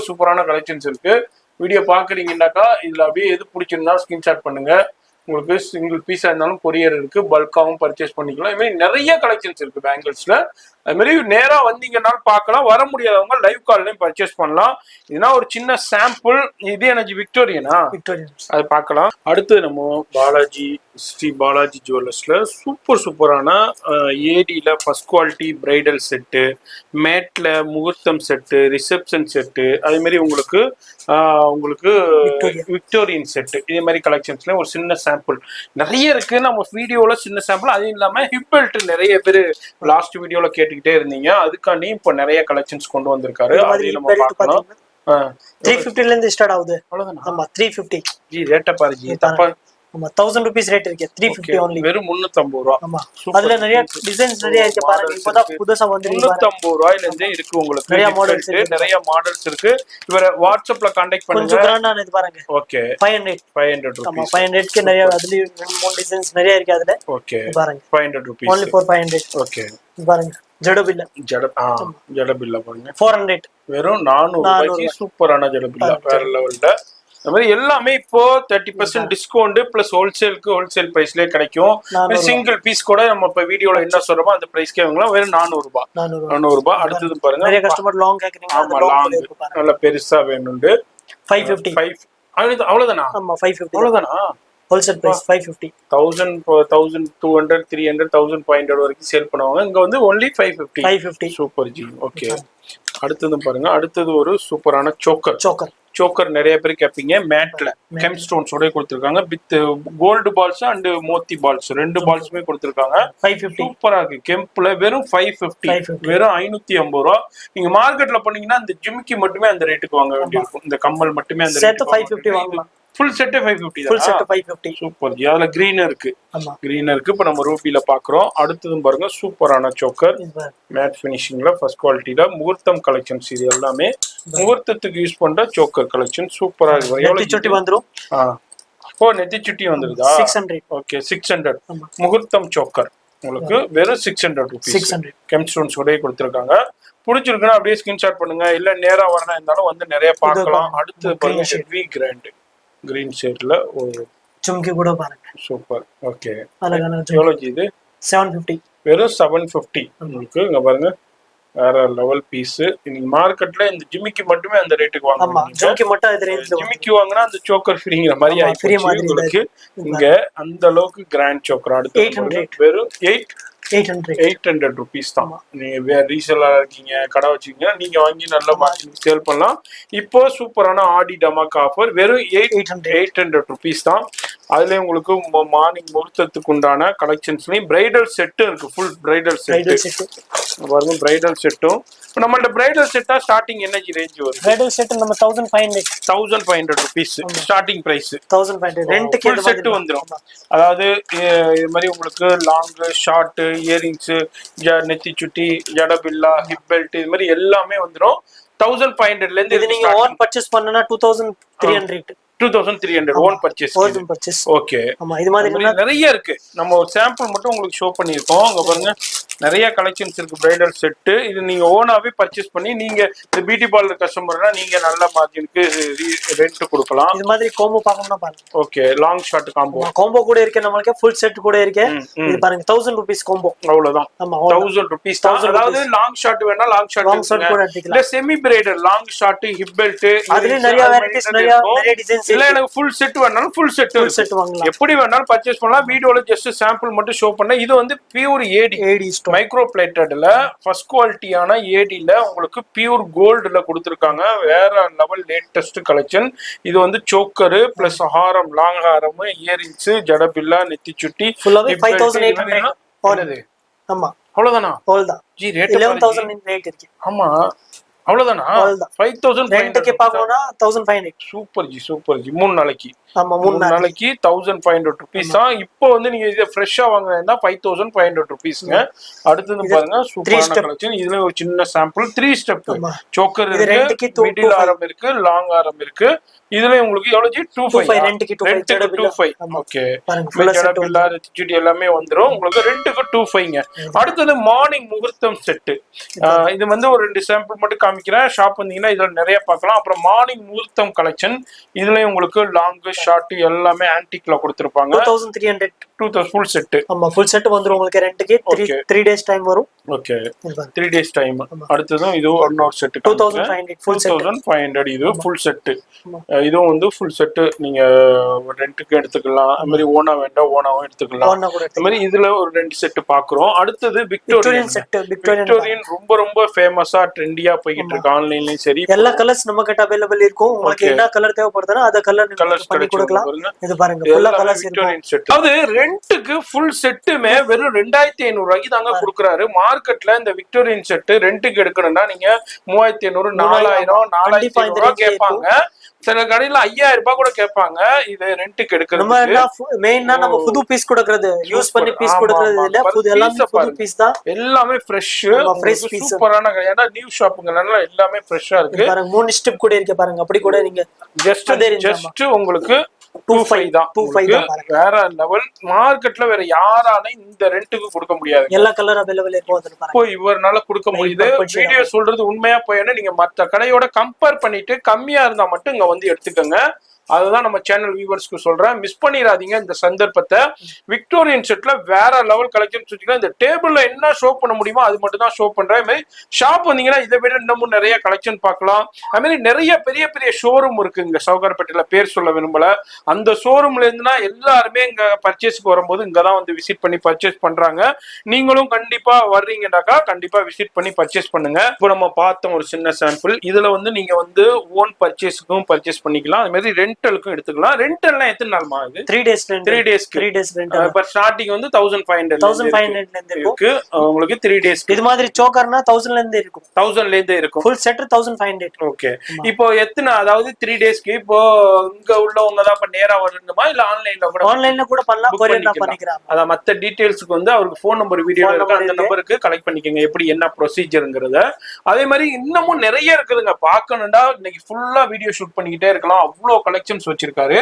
சூப்பரான கலெக்ஷன்ஸ் இருக்கு. வீடியோ பாக்குறீங்கன்னாக்கா இதுல அப்படியே எது பிடிச்சிருந்தாலும் ஸ்கிரீன்ஷாட் பண்ணுங்க. உங்களுக்கு சிங்கிள் பீஸா இருந்தாலும் கொரியர் இருக்கு. பல்காவும் பர்ச்சேஸ் பண்ணிக்கலாம். இது மாதிரி நிறைய கலெக்ஷன்ஸ் இருக்கு பேங்கிள்ஸ்ல. அது மாதிரி நேரா வந்தீங்கன்னாலும் பார்க்கலாம். வர முடியாதவங்க லைவ் கால்லயும் பர்ச்சேஸ் பண்ணலாம். இதுனா ஒரு சின்ன சாம்பிள். இது எனக்கு விக்டோரியனா அது பார்க்கலாம். அடுத்து நம்ம பாலாஜி ஸ்ரீ பாலாஜி ஜுவல்லர்ஸ்ல சூப்பரான ஏடியில ஃபர்ஸ்ட் குவாலிட்டி பிரைடல் செட்டு, மேட்ல முகூர்த்தம் செட்டு, ரிசப்ஷன் செட்டு, அதே மாதிரி உங்களுக்கு விக்டோரியன் செட்டு, இதே மாதிரி கலெக்ஷன்ஸ்ல ஒரு சின்ன சாம்பிள் நிறைய இருக்கு. நம்ம வீடியோல சின்ன சாம்பிள். அதுவும் இல்லாம ஹிப் பெல்ட் நிறைய பேர் லாஸ்ட் வீடியோல கேட்டுக்கிட்டே இருந்தீங்க. அதுக்காண்டி இப்போ நிறைய கலெக்ஷன்ஸ் கொண்டு வந்திருக்காரு. அதையும் நம்ம பார்க்கலாம். 350 ல இருந்து ஸ்டார்ட் ஆகுது. அவ்வளவுதான். ஆமா 350 ஜி. ரேட்ட பாரு ஜி. தப்பா. ஆமா 1000 ரூபீஸ் ரேட் இருக்கு. 350 only. வெறும் 350 ரூபாய். ஆமா அதுல நிறைய டிசைன்ஸ் நிறைய இருக்கு பாருங்க. இப்போதான் புதுசா வந்திருக்கு. 350 ரூபாயில இருந்து இருக்கு உங்களுக்கு. நிறைய மாடல்ஸ் இருக்கு. இவர வாட்ஸ்அப்ல कांटेक्ट பண்ணுங்க. கொஞ்சம் கிராண்டான இது பாருங்க. ஓகே 500 ரூபாய். ஆமா 500 க்கு நிறைய அதுல மூணு டிசைன்ஸ் நிறைய இருக்கு அதுல. ஓகே பாருங்க 500 ரூபாய். only for 500. ஓகே பாருங்க ஜடபில்ல பாருங்க 400. வெறும் 400 ரூபாய்க்கு சூப்பரான ஜடபில்ல வேற லெவல்ல. அது மாதிரி எல்லாமே இப்போ 30% டிஸ்கவுண்ட் பிளஸ் ஹோல்சேல் பிரைஸ்லயே கிடைக்கும். சிங்கிள் பீஸ் கூட நம்ம இப்ப வீடியோல என்ன சொல்றோமோ அந்த பிரைஸ்க்கே வாங்கலாம். வெறும் 400 ரூபாய். அடுத்தது பாருங்க நிறைய கஸ்டமர் லாங் கேக்குறீங்க. ஆமா லாங் நல்ல பெருசா வேணும்னு 550. 5 அவ்வளவுதானா? ஆமா 550. அவ்வளவுதானா? Wholesale price 550. 1000 1200 300 1500 வரைக்கும் சேல் பண்ணுவாங்க. இங்க வந்து ஒன்லி 550. 550. Super G. ஓகே, அடுத்தது பாருங்க. அடுத்தது ஒரு சூப்பரான சோக்கர். சோக்கர் சோக்கர் நிறைய பேர் கேட்பீங்க. மேட்ல கெம் ஸ்டோன்ஸோட கொடுத்துருக்காங்க. வித் கோல்டு பால்ஸ் அண்ட் மோத்தி பால்ஸ், ரெண்டு பால்ஸுமே கொடுத்துருக்காங்க. 550. சூப்பரா இருக்கு. கெம்ப்ல வெறும் 550, வெறும் 550 ரூபா. நீங்க மார்க்கெட்ல பண்ணீங்கன்னா இந்த ஜிமிக்கி மட்டுமே அந்த ரேட்டுக்கு வாங்க வேண்டியிருக்கும். இந்த கம்மல் மட்டுமே அந்த செட் 550 வாங்கலாம். ஃபுல் செட் 550 ஃபுல் தான். செட் 550. Super G. அதுல கிரீன் இருக்கு. ஆமா கிரீன் இருக்கு. இப்ப நம்ம ரூபில பாக்குறோம். அடுத்ததும் பாருங்க சூப்பரான சோக்கர் மேட் பினிஷிங்ல ஃபர்ஸ்ட் குவாலிட்டில முகூர்த்தம் கலெக்ஷன்ஸ். இது எல்லாமே முகூர்த்தத்துக்கு யூஸ் பண்ற சோக்கர் கலெக்ஷன். சூப்பரா இருக்கு. நெத்தி சுட்டி வந்துரும். ஓ, நெத்தி சுட்டி வந்துருதா? 600. ஓகே, 600 முகூர்த்தம் சோக்கர் உங்களுக்கு வெறும் 600 ரூபீஸ். 600 கெம் ஸ்டோன்ஸ் கூட கொடுத்துருக்காங்க. பிடிச்சிருக்குன்னா அப்படியே ஸ்கிரீன்ஷாட் பண்ணுங்க. இல்ல நேரா வரணும் இருந்தாலும் வந்து நிறைய பார்க்கலாம். அடுத்து பாருங்க ஹெவி கிராண்ட் கிரீன் ஷேட்ல ஒரு ஜும்கி கூட பாருங்க. சூப்பர். ஓகே, அழகான எவ்வளவு ஜி இது? 750. வெறும் 750 உங்களுக்கு. இங்க பாருங்க வேற லெவல் பீஸ். நீங்க மார்க்கெட்ல இந்த ஜிமிக்கி மட்டுமே அந்த ரேட்டுக்கு ஆமா வாங்குவீங்க. ஜும்கி மட்டும் இது ரேஞ்ச்ல ஜிமிக்கி வாங்குனா அந்த சோக்கர் ஃப்ரீங்கிற மாதிரி ஃப்ரீ ஆயிடுச்சு மாதிரி உங்களுக்கு. இங்க அந்த அளவுக்கு கிராண்ட் சோக்கர். அடுத்து 800. வெறும் 800. 800 ரூபீஸ் தான். நீங்க வேற ரீசெல்லா இருக்கீங்க, கடை வச்சிருக்கீங்க, நீங்க வாங்கி நல்ல மார்க்கெட் சேல் பண்ணலாம். இப்போ சூப்பரான ஆடி டமாக் ஆஃபர் வெறும் 800 ரூபீஸ் தான். அதுல உங்களுக்கு மார்னிங் முகூர்த்தத்துக்கு உண்டான கலெக்ஷன்ஸ்லயும் பிரைடல் செட்டும் இருக்கு. ஃபுல் பிரைடல் செட் பாருங்க. பிரைடல் செட்டும் நம்மள்ட்ட பிரைடல் செட்டா ஸ்டார்டிங் என்ன ரேஞ்ச் வரும்? பிரைடல் செட் நம்ம 1500 ரூபீஸ் ஸ்டார்டிங் பிரைஸ். 1500 ரெண்டுக்கு ஃபுல் செட் வந்துரும். அதாவது இது மாதிரி உங்களுக்கு லாங் ஷார்ட் இயரிங்ஸ், நெத்தி சுட்டி, ஜடபில்லா, ஹிப் பெல்ட், இது மாதிரி எல்லாமே வந்துரும். 1500ல இருந்து. இது நீங்க ஓன் பர்ச்சேஸ் பண்ணனா 2300. 2300 ஓன் பர்ச்சேஸ். ஓகே, ஆமா இது மாதிரி நிறைய இருக்கு. நம்ம ஒரு சாம்பிள் மட்டும் உங்களுக்கு ஷோ பண்ணிருக்கோம். அங்க பாருங்க நிறைய கலெக்ஷன்ஸ் இருக்கு. Bridal set. இது நீங்க ஓனாவே பர்ச்சேஸ் பண்ணி நீங்க இந்த பியூட்டி பார்லர் கஸ்டமர்னா நீங்க நல்ல மார்ஜினுக்கு ரெண்ட் கொடுக்கலாம். இது மாதிரி காம்போ பார்க்கணும்னா பாருங்க. ஓகே, லாங் ஷார்ட் காம்போ கூட இருக்கு. நமக்கு ஃபுல் செட் கூட இருக்கு. இது பாருங்க 1000 ரூபீஸ் காம்போ. அவ்வளவுதான். ஆமா 1000 ரூபீஸ் தான். அதாவது லாங் ஷார்ட் வேணா லாங் ஷார்ட் கூட எடுத்துக்கலாம். இல்ல semi bridal long short, hip belt, அதுல நிறைய வெரைட்டிஸ் நிறைய டிசைன்ஸ். இல்ல எனக்கு ஃபுல் செட் வேணாலும் ஃபுல் செட் வாங்கலாம். எப்படி வேணாலும் பர்ச்சேஸ் பண்ணலாம். வீடியோல ஜஸ்ட் சாம்பிள் மட்டும் ஷோ பண்ண. இது வந்து பியூர் ஏடி மைக்ரோ பிளேட்டட்ல ஃபர்ஸ்ட் குவாலிட்டியான ஏடில உங்களுக்கு பியூர் கோல்டுல கொடுத்திருக்காங்க. வேற லெவல் லேட்டஸ்ட் கலெக்ஷன். இது வந்து சோக்கர் பிளஸ் ஹாரம், லாங் ஹாரம், இயரிங்ஸ், ஜடபில்லா, நெத்தி சுட்டி. 5800. ஆமா அவ்வளவுதானா? அவ்வளவுதான் ஜி ரேட் 11000 ரேட் இருக்கு. ஆமா அவ்வளவுதானா? 5000 ரெண்டுக்கு பாக்கணும்னா 1500. Super ji, super G. 3 நாளைக்கு. ஆமா 3 நாளைக்கு 1500 ரூபீஸ் தான். இப்போ வந்து நீங்க இதை ஃப்ரெஷ்ஷா வாங்குறதா 5500 ரூபீஸ்ங்க. அடுத்தது பாருங்க சூப்பரான கலெக்ஷன். இதுல ஒரு சின்ன சாம்பிள் 3 ஸ்டெப் சோக்கர் இருக்கு, மிடில் ஆரம் இருக்கு, லாங் ஆரம் இருக்கு. இதுல உங்களுக்கு எவ்வளவு ஜி? 25 ரெண்டுக்கு 25. ஓகே, ஜடபில்லா, நெத்தி எல்லாமே வந்துரும் உங்களுக்கு. ரெண்டுக்கு 25ங்க. அடுத்தது மார்னிங் முகூர்த்தம் செட். இது வந்து ஒரு 2 சாம்பிள் மட்டும் காமிக்கிறேன். ஷாப் வந்தீங்கன்னா இதுல நிறைய பார்க்கலாம். அப்புறம் மார்னிங் முகூர்த்தம் கலெக்ஷன். இதுல உங்களுக்கு லாங் ஷார்ட் எல்லாமே ஆன்டிக்ல கொடுத்திருப்பாங்க. 2300 ஃபுல் செட். ஆமா ஃபுல் செட் வந்துரும் உங்களுக்கு. ரெண்டுக்கு 3 டேஸ் டைம் வரும். Okay, 3 days time. அடுத்ததும் இது இன்னொரு செட் 2500 ஃபுல் செட். 2500 இது ஃபுல் செட். இதுவும் வந்து ஃபுல் செட். நீங்க ரெண்டுக்கு எடுத்துக்கலாம். அது மாதிரி ஓனா வேண்டாம் ஓனாவும் எடுத்துக்கலாம். அது மாதிரி இதுல ஒரு 2 செட் பாக்குறோம். அடுத்தது விக்டோரியன் செட். விக்டோரியன் ரொம்ப ரொம்ப ஃபேமஸா ட்ரெண்டியா போயிட்டு இருக்கு ஆன்லைன்லயும் சரி. எல்லா கலர்ஸ் நம்ம கிட்ட அவைலபிள் இருக்கும். உங்களுக்கு என்ன கலர் தேவைப்படுதோ அத கலர் பண்ணி கொடுக்கலாம். இது பாருங்க ஃபுல்லா கலர்ஸ் விக்டோரியன் செட். அது ரெண்டுக்கு ஃபுல் செட்டுமே வெறும் 2500 ரூபாய்க்கு தாங்க கொடுக்குறாரு. மார்க்கெட்ல இந்த விக்டோரியன் செட் ரெண்டுக்கு எடுக்கணும்னா நீங்க 3500 4000 4500 கேட்பாங்க. சில கடையில 5000 ரூபாய் கூட கேட்பாங்க. இது ரெண்டுக்கு எடுக்கிறது. மெயினா நம்ம புது பீஸ் கொடுக்கிறது, யூஸ் பண்ணி பீஸ் கொடுக்கிறது இல்ல. புது எல்லாமே புது பீஸ் தான். எல்லாமே ஃப்ரெஷ் சூப்பரான கடை. ஏன்னா நியூ ஷாப்புங்கனால எல்லாமே ஃப்ரெஷ்ஷா இருக்கு. பாருங்க 3 ஸ்டெப் கூட இருக்கு பாருங்க. அப்படி கூட நீங்க ஜஸ்ட் உங்களுக்கு 25 தான். 25 தான். வேற லெவல். மார்க்கெட்ல வேற யாரால இந்த ரெண்டுக்கு கொடுக்க முடியாது. எல்லா கலர் அவைலபிள் இருக்கும். இப்போ இவர்னால கொடுக்க முடியுது. வீடியோ சொல்றது உண்மையா போயினா நீங்க மத்த கடையோட கம்பேர் பண்ணிட்டு கம்மியா இருந்தா மட்டும் இங்க வந்து எடுத்துக்கோங்க. அதுதான் நம்ம சேனல் வியூவர்ஸ்க்கு சொல்றேன். மிஸ் பண்ணிடாதீங்க இந்த சந்தர்ப்பத்தை. விக்டோரியன் செட்ல வேற லெவல் கலெக்ஷன்ஸ் வச்சுக்கலாம். இந்த டேபிள்ல என்ன ஷோ பண்ண முடியுமோ அது மட்டும் தான் ஷோ பண்றேன். அது மாதிரி ஷாப் வந்தீங்கன்னா இதை விட இன்னமும் நிறைய கலெக்ஷன் பார்க்கலாம். அது மாதிரி நிறைய பெரிய பெரிய ஷோரூம் இருக்கு இங்க சவுகார்பேட்டையில, பேர் சொல்ல விரும்பல. அந்த ஷோரூம்ல இருந்துனா எல்லாருமே இங்க பர்ச்சேஸ்க்கு வரும்போது இங்கதான் வந்து விசிட் பண்ணி பர்ச்சேஸ் பண்றாங்க. நீங்களும் கண்டிப்பா வர்றீங்கன்னாக்கா கண்டிப்பா விசிட் பண்ணி பர்ச்சேஸ் பண்ணுங்க. இப்போ நம்ம பார்த்தோம் ஒரு சின்ன சாம்பிள். இதுல வந்து நீங்க வந்து ஓன் பர்ச்சேஸ்க்கும் பர்ச்சேஸ் பண்ணிக்கலாம். அது மாதிரி ரெண்டலுக்கும் எடுத்துக்கலாம். ரெண்டல்னா எத்தனை நாள் ஆகுது? 3 days 3 டேஸ்க்கு. 3 days ரெண்டல். இப்ப ஸ்டார்டிங் வந்து 1500 இருந்து இருக்கு உங்களுக்கு 3 days. இது மாதிரி சோக்கர்னா 1000 ல இருந்து இருக்கும். 1000 ல இருந்து இருக்கும். Full set 1500. ஓகே. இப்போ எத்தனை, அதாவது 3 டேஸ்க்கு இப்போ இங்க உள்ளவங்க தான் இப்ப நேரா வரணுமா இல்ல ஆன்லைன்ல கூட பண்ணலாம், கொரியர் தான் பண்ணிக்கலாம். அத மத்த டீடைல்ஸ்க்கு வந்து அவருக்கு ஃபோன் நம்பர் வீடியோல இருக்கு, அந்த நம்பருக்கு கலெக்ட் பண்ணிக்கங்க எப்படி என்ன ப்ரொசீஜர்ங்கறத. அதே மாதிரி இன்னமும் நிறைய இருக்குதுங்க பார்க்கணும்டா. இன்னைக்கு ஃபுல்லா வீடியோ ஷூட் பண்ணிக்கிட்டே இருக்கலாம், அவ்வளோ கலெக்ஷன்ஸ் வச்சிருக்காரு.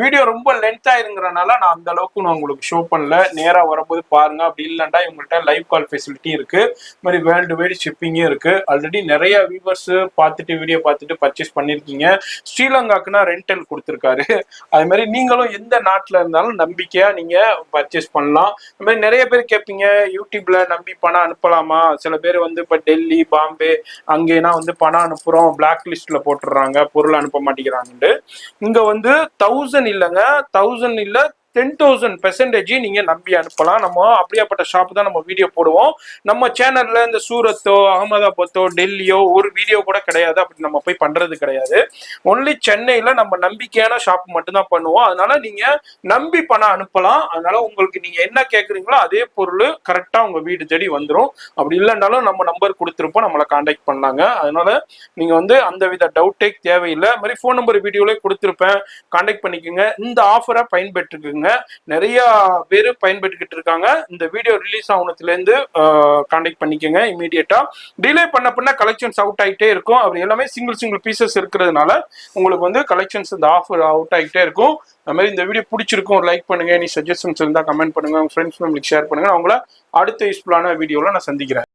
வீடியோ ரொம்ப லென்த் ஆயிருங்கறனால நான் அந்த அளவுக்கு நான் உங்களுக்கு ஷோ பண்ணல. நேரா வரும்போது பாருங்க. அப்படி இல்லைன்னா இவங்கள்ட்ட லைவ் கால் ஃபெசிலிட்டி இருக்கு. இது மாதிரி வேர்ல்டு வைடு ஷிப்பிங்கே இருக்கு. ஆல்ரெடி நிறைய வியூவர்ஸ் பார்த்துட்டு வீடியோ பார்த்துட்டு பர்ச்சேஸ் பண்ணிருக்கீங்க. ஸ்ரீலங்காக்குன்னா ரெண்டல் கொடுத்துருக்காரு. அது மாதிரி நீங்களும் எந்த நாட்டுல இருந்தாலும் நம்பிக்கையா நீங்க பர்ச்சேஸ் பண்ணலாம். அது மாதிரி நிறைய பேர் கேட்பீங்க யூடியூப்ல நம்பி பணம் அனுப்பலாமா? சில பேர் வந்து இப்ப டெல்லி, பாம்பே அங்கேனா வந்து பணம் அனுப்புறோம் பிளாக் லிஸ்ட்ல போட்டுடுறாங்க, பொருள் அனுப்ப மாட்டேங்கிறாங்க. இங்க வந்து 1000 இல்லைங்க, 1000 இல்ல 10,000% நீங்க நம்பி அனுப்பலாம். நம்ம அப்படியாப்பட்ட ஷாப் தான் நம்ம வீடியோ போடுவோம். நம்ம சேனல்ல இந்த சூரத்தோ அகமதாபாத்தோ டெல்லியோ ஒரு வீடியோ கூட கிடையாது. அப்படி நம்ம போய் பண்றது கிடையாது. ஒன்லி சென்னையில நம்ம நம்பிக்கையான ஷாப் மட்டும்தான் பண்ணுவோம். அதனால நீங்க நம்பி பணம் அனுப்பலாம். அதனால உங்களுக்கு நீங்க என்ன கேட்குறீங்களோ அதே பொருள் கரெக்டா உங்க வீடு தேடி வந்துடும். அப்படி இல்லைன்னாலும் நம்ம நம்பர் கொடுத்துருப்போம், நம்மளை கான்டாக்ட் பண்ணாங்க. அதனால நீங்க வந்து அந்த வித டவுட்டே தேவையில்லை. மாதிரி ஃபோன் நம்பர் வீடியோல கொடுத்துருப்பேன், கான்டாக்ட் பண்ணிக்கோங்க. இந்த ஆஃபரை பயன்பெற்றுக்குங்க. நிறைய பேர் பயன்பெற்றுக்கிட்டு இருக்காங்க. இந்த வீடியோ ரிலீஸ் ஆகுனதுல இருந்து கான்டாக்ட் பண்ணிக்கோங்க இமீடியட்டா. டிலே பண்ண கலெக்ஷன்ஸ் அவுட் ஆகிட்டே இருக்கும். அப்படி எல்லாமே சிங்கிள் பீசஸ் இருக்கிறதுனால உங்களுக்கு வந்து கலெக்ஷன்ஸ் இந்த ஆஃபர் அவுட் ஆகிட்டே இருக்கும். அது மாதிரி இந்த வீடியோ பிடிச்சிருக்கும், ஒரு லைக் பண்ணுங்க. நீ சஜஷன்ஸ் இருந்தால் கமெண்ட் பண்ணுங்க, உங்க ஃப்ரெண்ட்ஸ் ஃபேமிலிக்கு ஷேர் பண்ணுங்க. அவங்கள அடுத்த யூஸ்ஃபுல்லான வீடியோல நான் சந்திக்கிறேன்.